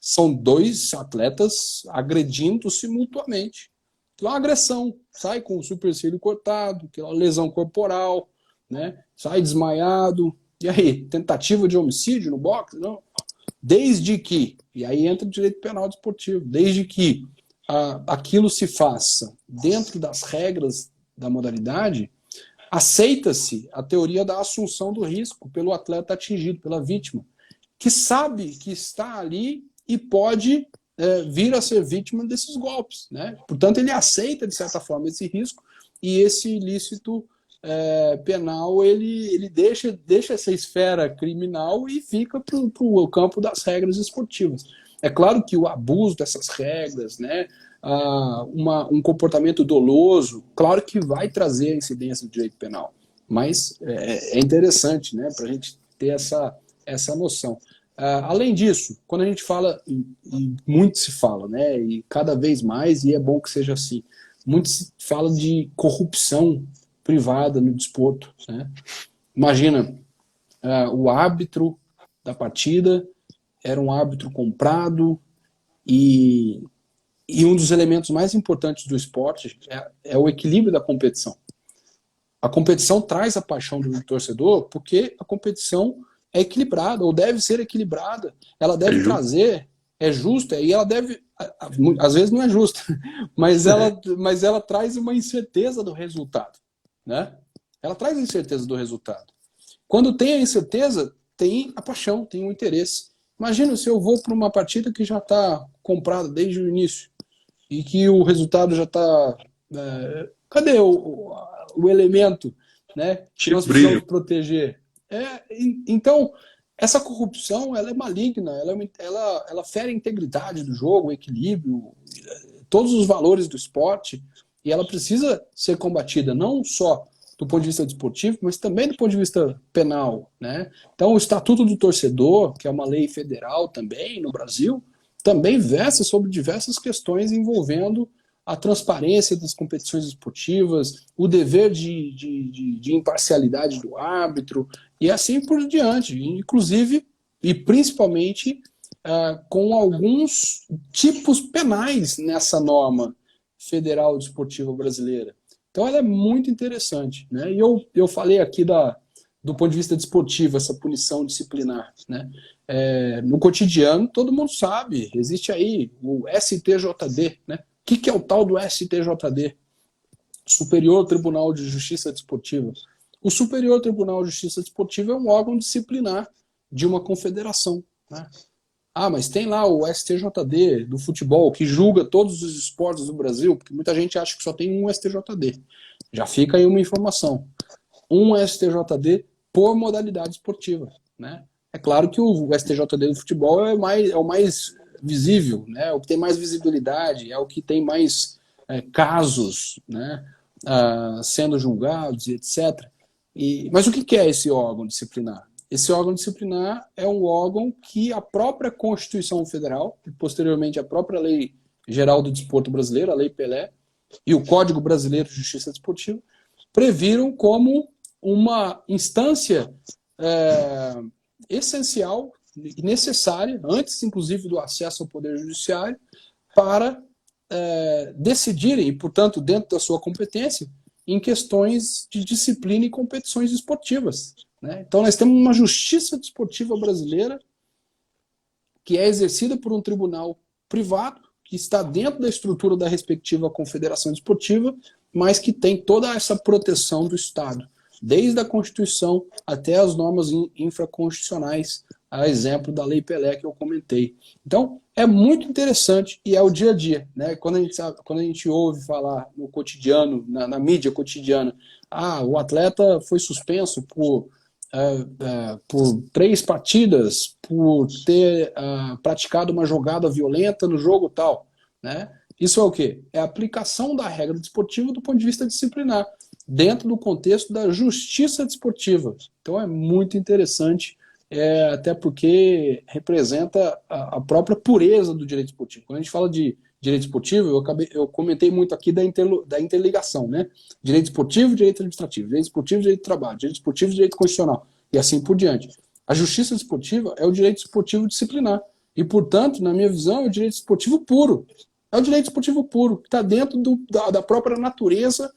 São dois atletas agredindo-se mutuamente. Aquela agressão, sai com o supercílio cortado, aquela lesão corporal, né, sai desmaiado. E aí, tentativa de homicídio no boxe? Não. Desde que, e aí entra o direito penal desportivo, desde que aquilo se faça dentro das regras da modalidade, aceita-se a teoria da assunção do risco pelo atleta atingido, pela vítima, que sabe que está ali e pode vir a ser vítima desses golpes, né? Portanto, ele aceita, de certa forma, esse risco, e esse ilícito penal, ele deixa essa esfera criminal e fica para o campo das regras esportivas. É claro que o abuso dessas regras, né, um comportamento doloso, claro que vai trazer a incidência do direito penal, mas é interessante, né, para a gente ter essa noção. Além disso, quando a gente fala, e muito se fala, né, e cada vez mais, e é bom que seja assim, muito se fala de corrupção privada no desporto, né? Imagina, o árbitro da partida era um árbitro comprado, e um dos elementos mais importantes do esporte é o equilíbrio da competição. A competição traz a paixão do torcedor porque a competição é equilibrada, ou deve ser equilibrada. Ela deve trazer, é justa, e ela deve, às vezes não é justa, mas ela traz uma incerteza do resultado, né? Ela traz a incerteza do resultado. Quando tem a incerteza, tem a paixão, tem o interesse. Imagina se eu vou para uma partida que já está comprada desde o início e que o resultado já está... cadê o elemento, né, que nós precisamos proteger? Então, essa corrupção, ela é maligna, ela fere a integridade do jogo, o equilíbrio, todos os valores do esporte, e ela precisa ser combatida não só do ponto de vista desportivo, mas também do ponto de vista penal, né? Então, o Estatuto do Torcedor, que é uma lei federal também no Brasil, também versa sobre diversas questões envolvendo a transparência das competições esportivas, o dever de imparcialidade do árbitro, e assim por diante, inclusive e principalmente com alguns tipos penais nessa norma federal desportiva brasileira. Então ela é muito interessante, né? E eu falei aqui da do ponto de vista desportivo, essa punição disciplinar, né? No cotidiano, todo mundo sabe, existe aí o STJD, né? O que é o tal do STJD? Superior Tribunal de Justiça Desportiva. O Superior Tribunal de Justiça Desportiva é um órgão disciplinar de uma confederação, né? Ah, mas tem lá o STJD do futebol, que julga todos os esportes do Brasil, porque muita gente acha que só tem um STJD. Já fica aí uma informação. Um STJD por modalidade esportiva, né? É claro que o STJD do futebol é o mais visível, né? O que tem mais visibilidade, é o que tem mais casos, né? Sendo julgados e etc. Mas o que é esse órgão disciplinar? Esse órgão disciplinar é um órgão que a própria Constituição Federal, e posteriormente a própria Lei Geral do Desporto Brasileiro, a Lei Pelé, e o Código Brasileiro de Justiça Desportiva, previram como uma instância essencial e necessária, antes inclusive do acesso ao Poder Judiciário, para decidirem, e portanto dentro da sua competência, em questões de disciplina e competições esportivas, né? Então nós temos uma justiça desportiva brasileira que é exercida por um tribunal privado, que está dentro da estrutura da respectiva confederação desportiva, mas que tem toda essa proteção do Estado, desde a Constituição até as normas infraconstitucionais, a exemplo da Lei Pelé que eu comentei. Então, é muito interessante e é o dia a dia, né? Quando a gente ouve falar no cotidiano, na mídia cotidiana, o atleta foi suspenso por 3 partidas, por ter praticado uma jogada violenta no jogo tal, né? Isso é o quê? É a aplicação da regra desportiva do ponto de vista disciplinar, dentro do contexto da justiça desportiva. Então é muito interessante, até porque representa a própria pureza do direito esportivo. Quando a gente fala de direito esportivo, eu comentei muito aqui da interligação, né? Direito esportivo, direito administrativo, direito esportivo, direito do trabalho, direito esportivo, direito constitucional, e assim por diante. A justiça desportiva é o direito esportivo disciplinar, e, portanto, na minha visão, é o direito esportivo puro. É o direito esportivo puro, que está dentro da própria natureza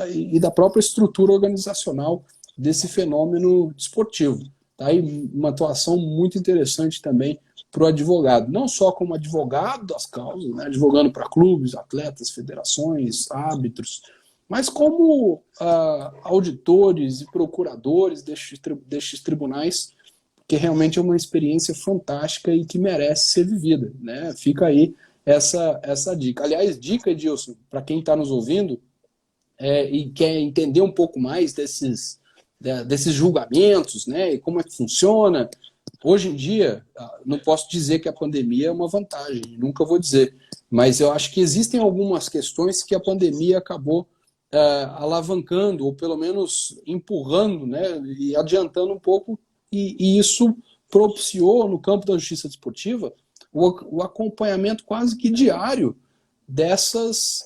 e da própria estrutura organizacional desse fenômeno desportivo. Tá aí uma atuação muito interessante também para o advogado, não só como advogado das causas, né, advogando para clubes, atletas, federações, árbitros, mas como auditores e procuradores destes tribunais, que realmente é uma experiência fantástica e que merece ser vivida, né? Fica aí essa dica. Aliás, dica, Edilson, para quem está nos ouvindo e quer entender um pouco mais desses julgamentos, né, e como é que funciona. Hoje em dia, não posso dizer que a pandemia é uma vantagem, nunca vou dizer, mas eu acho que existem algumas questões que a pandemia acabou alavancando, ou pelo menos empurrando, né, e adiantando um pouco, e isso propiciou, no campo da justiça desportiva, o acompanhamento quase que diário dessas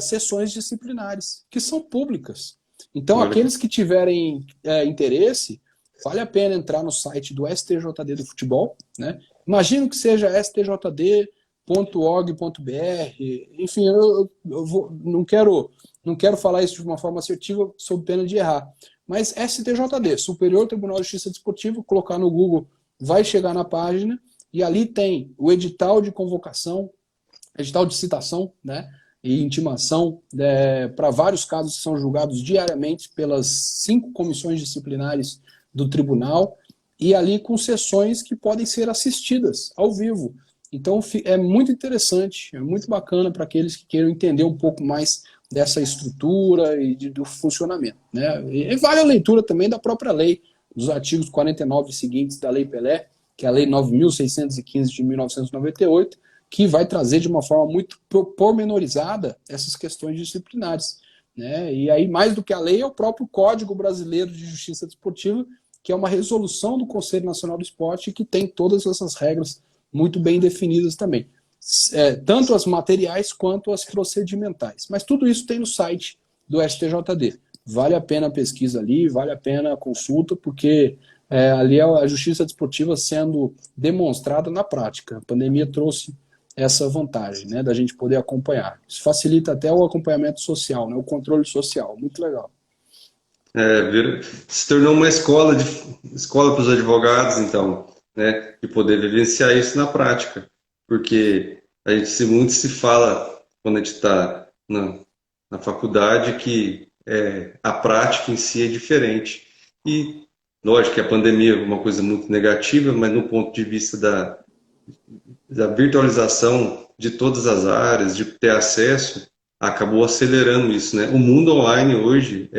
sessões disciplinares, que são públicas. Então, aqueles que tiverem interesse, vale a pena entrar no site do STJD do futebol, né? Imagino que seja stjd.org.br, enfim, não quero falar isso de uma forma assertiva sob pena de errar, mas STJD, Superior Tribunal de Justiça Desportiva, colocar no Google, vai chegar na página, e ali tem o edital de convocação, edital de citação, né, e intimação para vários casos que são julgados diariamente pelas 5 comissões disciplinares do tribunal, e ali com sessões que podem ser assistidas ao vivo. Então é muito interessante, é muito bacana para aqueles que queiram entender um pouco mais dessa estrutura e do funcionamento, né? E vale a leitura também da própria lei, dos artigos 49 e seguintes da Lei Pelé, que é a Lei 9.615 de 1998, que vai trazer de uma forma muito pormenorizada essas questões disciplinares, né? E aí, mais do que a lei, é o próprio Código Brasileiro de Justiça Desportiva, que é uma resolução do Conselho Nacional do Esporte que tem todas essas regras muito bem definidas também. Tanto as materiais quanto as procedimentais. Mas tudo isso tem no site do STJD. Vale a pena a pesquisa ali, vale a pena a consulta, porque ali é a justiça desportiva sendo demonstrada na prática. A pandemia trouxe essa vantagem, né, da gente poder acompanhar. Isso facilita até o acompanhamento social, né, o controle social. Muito legal. Se tornou uma escola para os advogados, então, né, e poder vivenciar isso na prática, porque muito se fala quando a gente está na faculdade que a prática em si é diferente. E, lógico que a pandemia é uma coisa muito negativa, mas no ponto de vista da virtualização de todas as áreas, de ter acesso, acabou acelerando isso, né? O mundo online hoje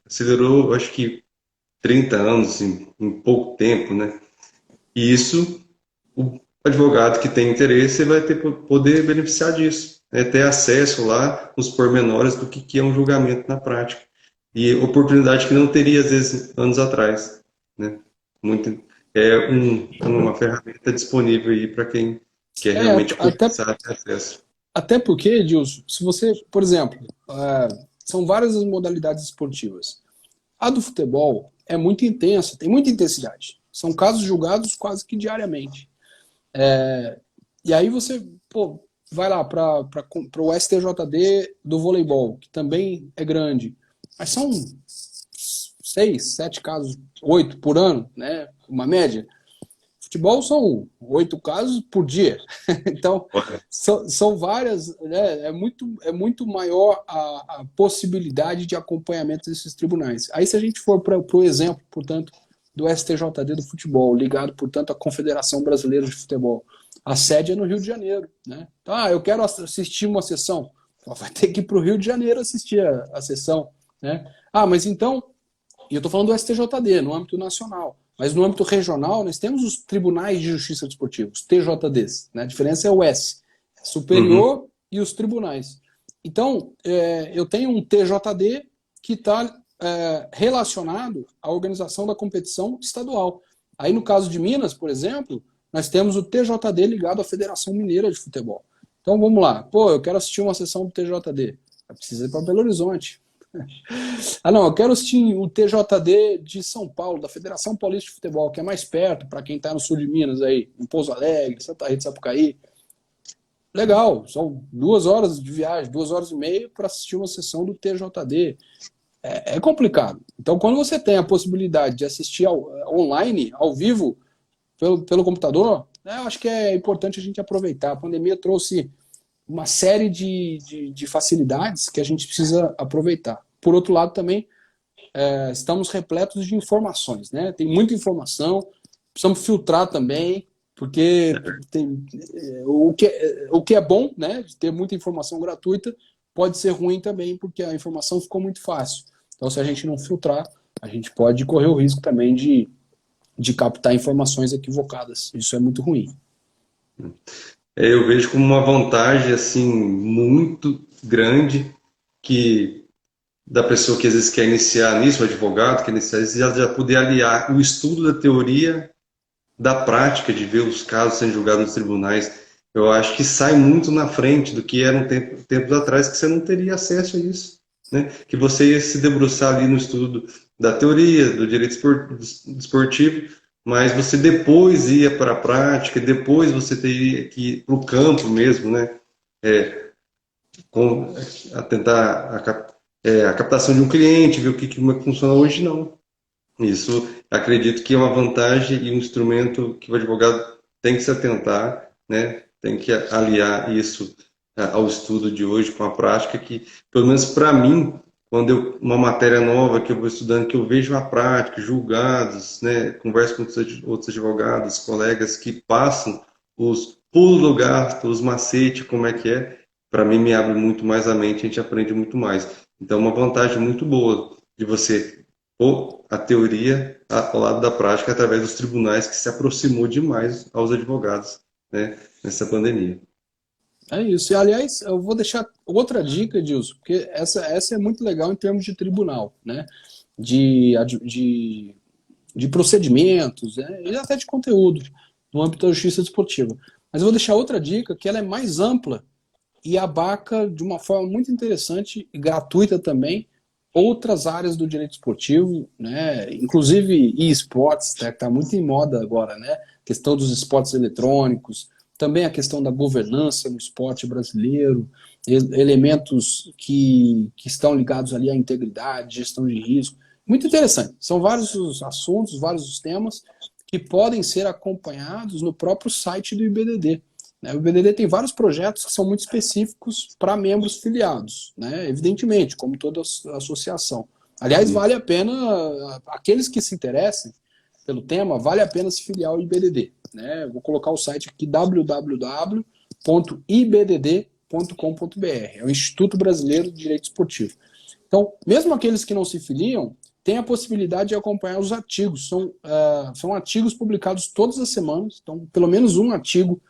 acelerou, acho que 30 anos em pouco tempo, né? E isso, o advogado que tem interesse vai poder beneficiar disso, né? Ter acesso lá nos pormenores do que é um julgamento na prática. E oportunidade que não teria, às vezes, anos atrás, né? Muito, uma ferramenta disponível aí para quem quer realmente começar a ter acesso. Até porque, Edilson, se você, por exemplo, são várias as modalidades esportivas. A do futebol é muito intensa, tem muita intensidade. São casos julgados quase que diariamente. E aí você vai lá para o STJD do voleibol, que também é grande. Mas são 6, 7 casos, 8 por ano, né? Uma média. Futebol são 8 casos por dia. Então, são várias, né? É muito maior a possibilidade de acompanhamento desses tribunais. Aí, se a gente for para o exemplo, portanto, do STJD do futebol, ligado, portanto, à Confederação Brasileira de Futebol, a sede é no Rio de Janeiro, né? Então, eu quero assistir uma sessão. Vai ter que ir para o Rio de Janeiro assistir a sessão, né? Mas então, e eu estou falando do STJD, no âmbito nacional. Mas no âmbito regional, nós temos os tribunais de justiça desportivos, TJDs. Né? A diferença é o S, superior e os tribunais. Então, eu tenho um TJD que está relacionado à organização da competição estadual. Aí, no caso de Minas, por exemplo, nós temos o TJD ligado à Federação Mineira de Futebol. Então, vamos lá. Eu quero assistir uma sessão do TJD. Precisa ir para Belo Horizonte. Não, eu quero assistir o TJD de São Paulo, da Federação Paulista de Futebol, que é mais perto, para quem está no sul de Minas, aí, em Pouso Alegre, Santa Rita, Sapucaí. Legal, são 2 horas de viagem, 2 horas e meia para assistir uma sessão do TJD. É complicado. Então, quando você tem a possibilidade de assistir online, ao vivo, pelo computador, eu acho que é importante a gente aproveitar. A pandemia trouxe uma série de facilidades que a gente precisa aproveitar. Por outro lado, também, estamos repletos de informações, né? Tem muita informação, precisamos filtrar também, porque o que é bom, né, de ter muita informação gratuita, pode ser ruim também, porque a informação ficou muito fácil. Então, se a gente não filtrar, a gente pode correr o risco também de captar informações equivocadas. Isso é muito ruim. Eu vejo como uma vantagem assim muito grande da pessoa que às vezes quer iniciar nisso, o advogado quer iniciar nisso, já poder aliar o estudo da teoria da prática, de ver os casos sendo julgados nos tribunais. Eu acho que sai muito na frente do que era tempos atrás, que você não teria acesso a isso, né? Que você ia se debruçar ali no estudo da teoria, do direito esportivo, mas você depois ia para a prática, depois você teria que ir para o campo mesmo, né? A tentar a captação de um cliente, ver como é que funciona hoje, não. Isso, acredito que é uma vantagem e um instrumento que o advogado tem que se atentar, né? Tem que aliar isso ao estudo de hoje com a prática, que, pelo menos para mim, quando uma matéria nova que eu vou estudando, que eu vejo a prática, julgados, né? Converso com outros advogados, colegas que passam os pulos do gato, os macetes, como é que é, para mim me abre muito mais a mente, a gente aprende muito mais. Então, uma vantagem muito boa de você pôr a teoria ao lado da prática através dos tribunais, que se aproximou demais aos advogados, né, nessa pandemia. É isso. E, aliás, eu vou deixar outra dica, Dilson, porque essa é muito legal em termos de tribunal, né? De procedimentos, né? E até de conteúdo no âmbito da justiça desportiva. Mas eu vou deixar outra dica, que ela é mais ampla e abarca de uma forma muito interessante e gratuita também outras áreas do direito esportivo, né? Inclusive esportes, né? Que está muito em moda agora, né? A questão dos esportes eletrônicos, também a questão da governança no esporte brasileiro, elementos que estão ligados ali à integridade, gestão de risco. muito interessante. São vários os assuntos, vários os temas que podem ser acompanhados no próprio site do IBDD. Né? O IBDD tem vários projetos que são muito específicos para membros filiados, né? Evidentemente, como toda associação. Aliás, vale a pena, aqueles que se interessem pelo tema, vale a pena se filiar ao IBDD. Né? Vou colocar o site aqui, www.ibdd.com.br. É o Instituto Brasileiro de Direito Esportivo. Então, mesmo aqueles que não se filiam, têm a possibilidade de acompanhar os artigos. São artigos publicados todas as semanas, então pelo menos um artigo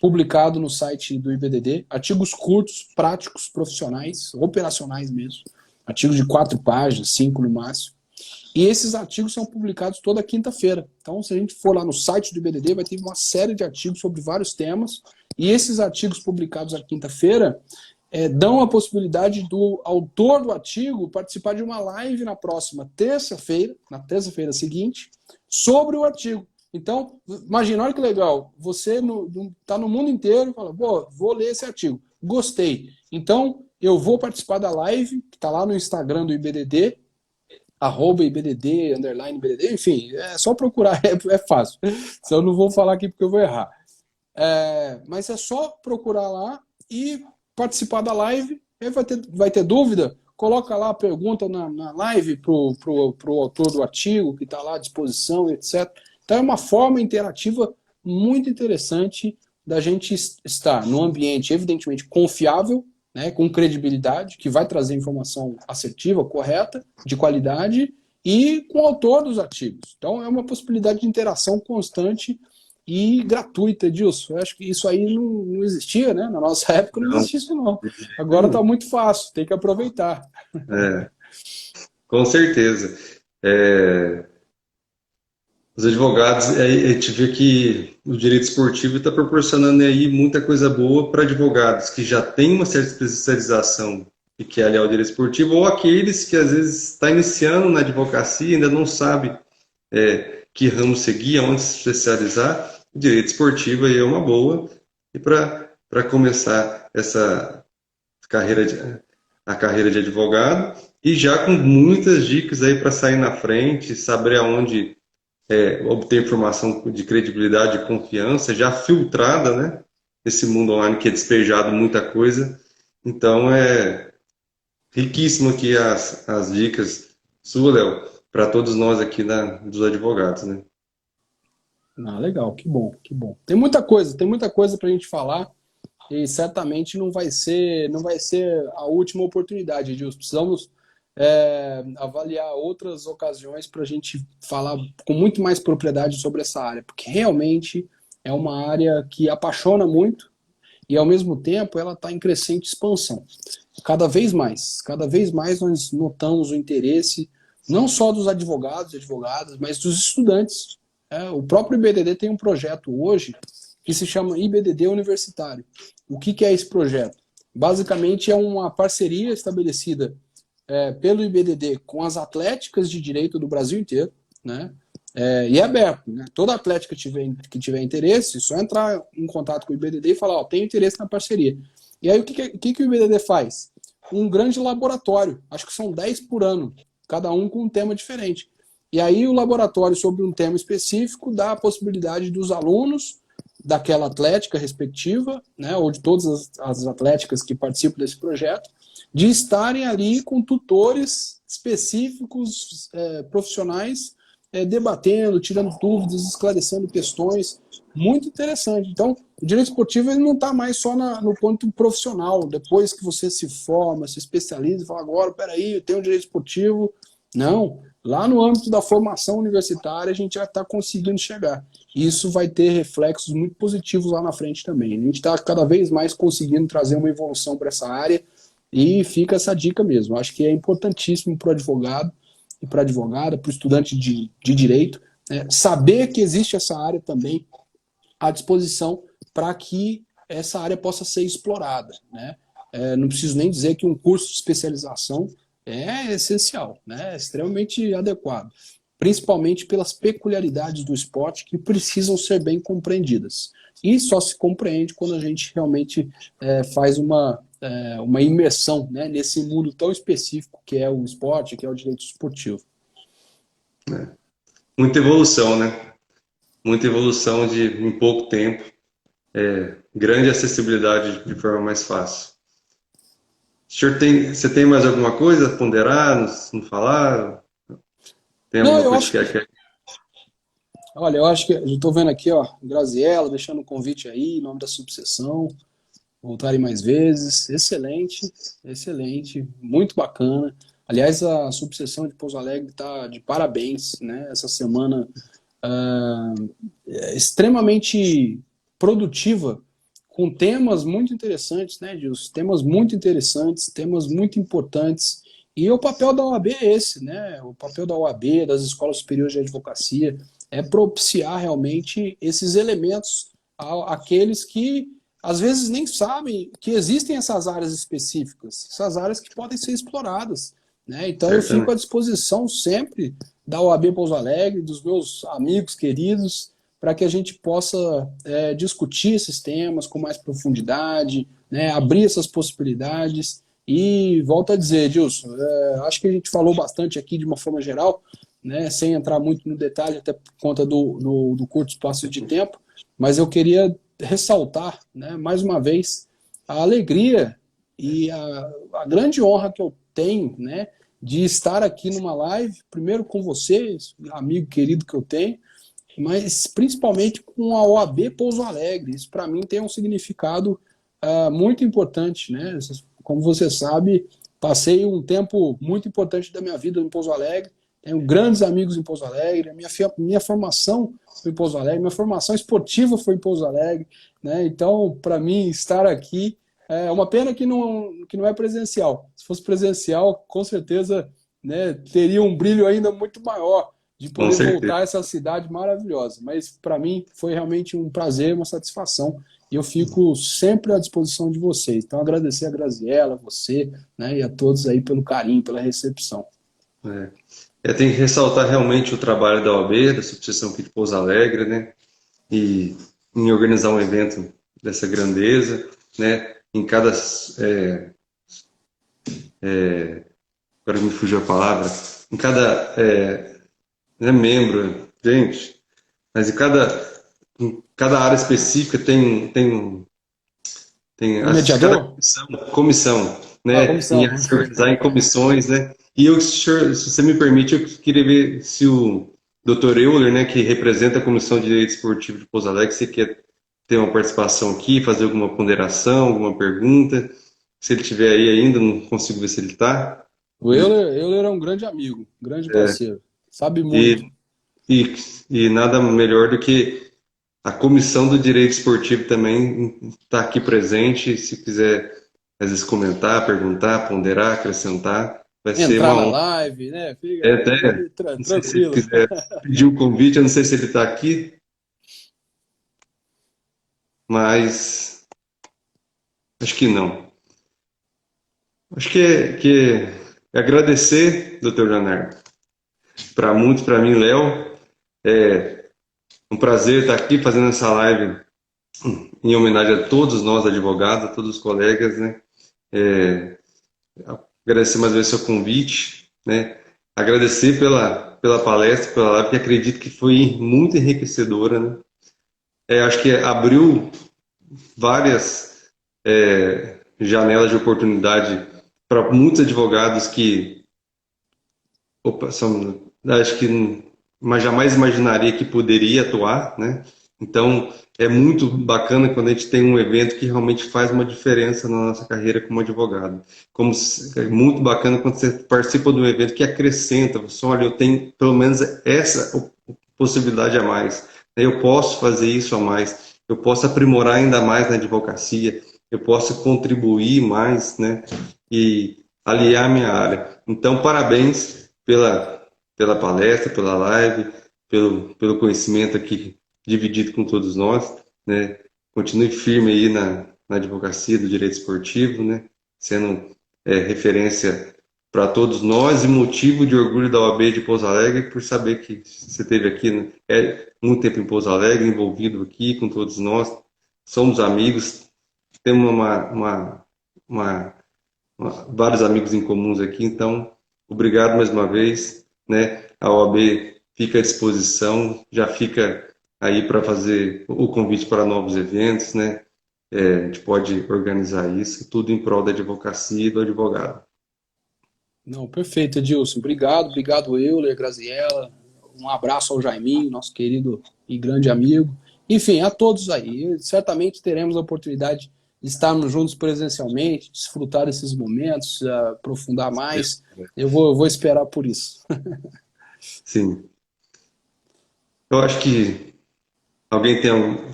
publicado no site do IBDD, artigos curtos, práticos, profissionais, operacionais mesmo, artigos de 4 páginas, 5 no máximo. E esses artigos são publicados toda quinta-feira. Então, se a gente for lá no site do IBDD, vai ter uma série de artigos sobre vários temas, e esses artigos publicados na quinta-feira dão a possibilidade do autor do artigo participar de uma live na próxima terça-feira, na terça-feira seguinte, sobre o artigo. Então, imagina, olha que legal, você está no mundo inteiro e fala, pô, vou ler esse artigo, gostei. Então, eu vou participar da live, que está lá no Instagram do IBDD, @IBDD, _IBDD, enfim, é só procurar, é fácil. Só não vou falar aqui porque eu vou errar. Mas é só procurar lá e participar da live. Aí vai ter dúvida, coloca lá a pergunta na live pro autor do artigo, que está lá à disposição, etc. Então é uma forma interativa muito interessante da gente estar num ambiente evidentemente confiável, né, com credibilidade, que vai trazer informação assertiva, correta, de qualidade, e com o autor dos artigos. Então é uma possibilidade de interação constante e gratuita, Edilson. Eu acho que isso aí não existia, né? Na nossa época não existia isso não. Agora está muito fácil, tem que aproveitar. Com certeza. Os advogados, a gente vê que o direito esportivo está proporcionando aí muita coisa boa para advogados que já têm uma certa especialização e que é aliar ao direito esportivo, ou aqueles que às vezes estão iniciando na advocacia e ainda não sabe que ramo seguir, aonde se especializar. O direito esportivo aí é uma boa, e para começar a carreira de advogado, e já com muitas dicas aí para sair na frente, saber aonde obter informação de credibilidade e confiança, já filtrada, né? Esse mundo online que é despejado muita coisa. Então é riquíssimo aqui as dicas suas, Léo, para todos nós aqui dos advogados, né? Legal, que bom, que bom. Tem muita coisa para a gente falar, e certamente não vai ser a última oportunidade, Edilson. Precisamos avaliar outras ocasiões para a gente falar com muito mais propriedade sobre essa área, porque realmente é uma área que apaixona muito e, ao mesmo tempo, ela está em crescente expansão. Cada vez mais nós notamos o interesse não só dos advogados e advogadas, mas dos estudantes. O próprio IBDD tem um projeto hoje que se chama IBDD Universitário. O que é esse projeto? Basicamente é uma parceria estabelecida pelo IBDD com as atléticas de direito do Brasil inteiro, né? E é aberto, né? Toda atlética que tiver interesse, só entrar em contato com o IBDD e falar, tenho interesse na parceria. E aí o que o IBDD faz? Um grande laboratório, acho que são 10 por ano, cada um com um tema diferente. E aí o laboratório sobre um tema específico dá a possibilidade dos alunos daquela atlética respectiva, né, ou de todas as atléticas que participam desse projeto, de estarem ali com tutores específicos, profissionais, debatendo, tirando dúvidas, esclarecendo questões. Muito interessante. Então, o direito esportivo ele não está mais só no ponto profissional. Depois que você se forma, se especializa, fala, agora, peraí, eu tenho um direito esportivo. Não. Lá no âmbito da formação universitária, a gente já está conseguindo chegar. E isso vai ter reflexos muito positivos lá na frente também. A gente está cada vez mais conseguindo trazer uma evolução para essa área, e fica essa dica mesmo. Acho que é importantíssimo para o advogado e para a advogada, para o estudante de direito, saber que existe essa área também à disposição para que essa área possa ser explorada, né? Não preciso nem dizer que um curso de especialização é essencial, né? É extremamente adequado, principalmente pelas peculiaridades do esporte que precisam ser bem compreendidas. E só se compreende quando a gente realmente faz uma imersão, né, nesse mundo tão específico que é o esporte, que é o direito esportivo. Muita evolução, né? Muita evolução em pouco tempo. Grande acessibilidade de forma mais fácil. Você tem mais alguma coisa a ponderar, não falar? Tem Não, alguma eu coisa acho que que, quer? olha, eu acho que, eu estou vendo aqui, ó, Graziella, deixando um convite aí, em nome da subseção, voltarem mais vezes, excelente, excelente, muito bacana. Aliás, a subseção de Pouso Alegre está de parabéns, né? Essa semana ah, extremamente produtiva, com temas muito interessantes, né, Gilson? Temas muito interessantes, temas muito importantes. E o papel da OAB é esse, né? O papel da OAB, das escolas superiores de advocacia, é propiciar realmente esses elementos àqueles que às vezes nem sabem que existem essas áreas específicas, essas áreas que podem ser exploradas, né? Então eu fico à Certamente. disposição sempre da OAB Pouso Alegre, dos meus amigos queridos, para que a gente possa discutir esses temas com mais profundidade, né, abrir essas possibilidades. E volto a dizer, Dilson, acho que a gente falou bastante aqui de uma forma geral, né, sem entrar muito no detalhe, até por conta do curto espaço de tempo, mas eu queria ressaltar, né, mais uma vez, a alegria e a grande honra que eu tenho, né, de estar aqui numa live, primeiro com vocês, amigo querido que eu tenho, mas principalmente com a OAB Pouso Alegre. Isso para mim tem um significado muito importante, né? Como você sabe, passei um tempo muito importante da minha vida em Pouso Alegre, tenho grandes amigos em Pouso Alegre, minha formação foi em Pouso Alegre, minha formação esportiva foi em Pouso Alegre, né? Então, para mim, estar aqui é uma pena que não é presencial. Se fosse presencial, com certeza, né, teria um brilho ainda muito maior de Com poder voltar certeza. a essa cidade maravilhosa. Mas para mim foi realmente um prazer, uma satisfação. E eu fico sempre à disposição de vocês. Então, agradecer a Graziella, a você, né, e a todos aí pelo carinho, pela recepção. Tem que ressaltar realmente o trabalho da OAB, da subseção aqui de Pouso Alegre, né? E em organizar um evento dessa grandeza, né? Em cada agora me fugiu a palavra, em cada não é membro, gente, mas em cada área específica tem Um cada mediador? comissão, Ah, né? Em comissão. se organizar em comissões, né? E eu, se você me permite, eu queria ver se o Dr. Euler, né, que representa a Comissão de Direito Esportivo de Pouso Alegre, se quer ter uma participação aqui, fazer alguma ponderação, alguma pergunta. Se ele estiver aí ainda, não consigo ver se ele está. O Euler é um grande amigo, um grande parceiro. Sabe muito. E, e, e nada melhor do que a Comissão do Direito Esportivo também está aqui presente. Se quiser, às vezes, comentar, perguntar, ponderar, acrescentar, vai ser Entrar uma na honra. live, né? Até, Fica não sei se ele tranquilo. quiser pedir o convite, eu não sei se ele está aqui, mas acho que não. Acho que é agradecer, doutor Leonardo. Para muitos, para mim, Léo, é um prazer estar aqui fazendo essa live em homenagem a todos nós, advogados, a todos os colegas, né? É, agradecer mais uma vez o seu convite, né? Agradecer pela palestra, pela live, que acredito que foi muito enriquecedora, né? Acho que abriu várias janelas de oportunidade para muitos advogados que acho que mas jamais imaginaria que poderia atuar, né? Então, é muito bacana quando a gente tem um evento que realmente faz uma diferença na nossa carreira como advogado. É muito bacana quando você participa de um evento que acrescenta, você olha, eu tenho pelo menos essa possibilidade a mais. Eu posso fazer isso a mais, eu posso aprimorar ainda mais na advocacia, eu posso contribuir mais, né? E aliar minha área. Então, parabéns pela palestra, pela live, pelo conhecimento aqui dividido com todos nós, né? Continue firme aí na advocacia do direito esportivo, né? Sendo referência para todos nós e motivo de orgulho da OAB de Pouso Alegre por saber que você esteve aqui, né? Muito tempo em Pouso Alegre, envolvido aqui com todos nós, somos amigos, temos vários amigos em comuns aqui, então obrigado mais uma vez né? A OAB fica à disposição, já fica aí para fazer o convite para novos eventos, né? A gente pode organizar isso, tudo em prol da advocacia e do advogado. Não, perfeito, Edilson. Obrigado, obrigado, Euler, Graziella. Um abraço ao Jaiminho, nosso querido e grande amigo. Enfim, a todos aí. Certamente teremos a oportunidade de estarmos juntos presencialmente, desfrutar desses momentos, aprofundar mais. Eu vou esperar por isso. Sim. Eu acho que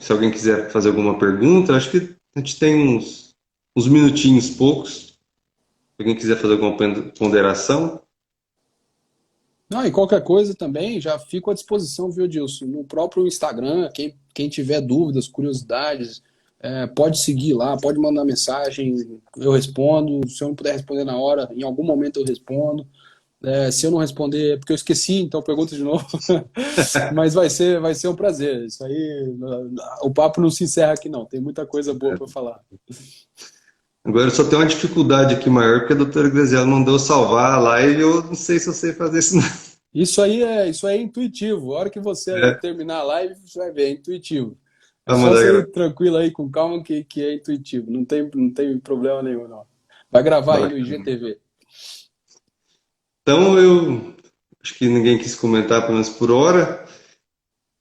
se alguém quiser fazer alguma pergunta, eu acho que a gente tem uns minutinhos poucos. Se alguém quiser fazer alguma ponderação. Não, e qualquer coisa também, já fico à disposição, viu, Edilson? No próprio Instagram, quem tiver dúvidas, curiosidades, pode seguir lá, pode mandar mensagem, eu respondo. Se eu não puder responder na hora, em algum momento eu respondo. Se eu não responder, é porque eu esqueci, então pergunta de novo. Mas vai ser um prazer. Isso aí, o papo não se encerra aqui, não. Tem muita coisa boa para falar. Agora eu só tenho uma dificuldade aqui maior, porque a doutora Graziella mandou salvar a live e eu não sei se eu sei fazer isso, não. Isso aí é intuitivo. A hora que você É, terminar a live, você vai ver, é intuitivo. É vamos só mandar você gravar. ir tranquilo aí, com calma, que é intuitivo. Não tem problema nenhum, não. Vai gravar aí no Bacana. IGTV. Então eu acho que ninguém quis comentar, pelo menos por hora.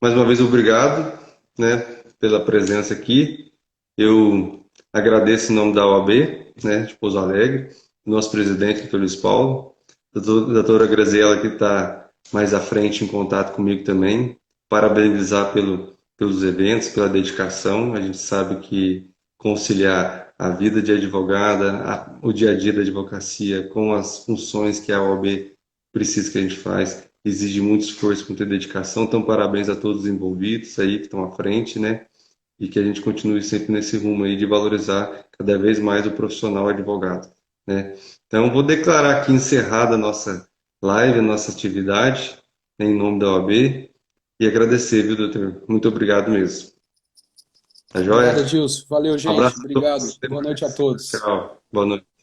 Mais uma vez, obrigado, né, pela presença aqui. Eu agradeço em nome da OAB, né, de Pouso Alegre, nosso presidente, doutor Luiz Paulo, doutora Graziella, que está mais à frente em contato comigo também, parabenizar pelos eventos, pela dedicação. A gente sabe que conciliar a vida de advogada, o dia a dia da advocacia com as funções que a OAB precisa que a gente faz, exige muito esforço, muita dedicação. Então, parabéns a todos os envolvidos aí que estão à frente, né? E que a gente continue sempre nesse rumo aí de valorizar cada vez mais o profissional advogado, né? Então, vou declarar aqui encerrada a nossa live, a nossa atividade, né, em nome da OAB, e agradecer, viu, doutor? Muito obrigado mesmo. Tá Obrigado, joia? Edilson. Valeu, Um gente. abraço a Obrigado. todos. Até Boa noite a mais. todos. Tchau. Boa noite.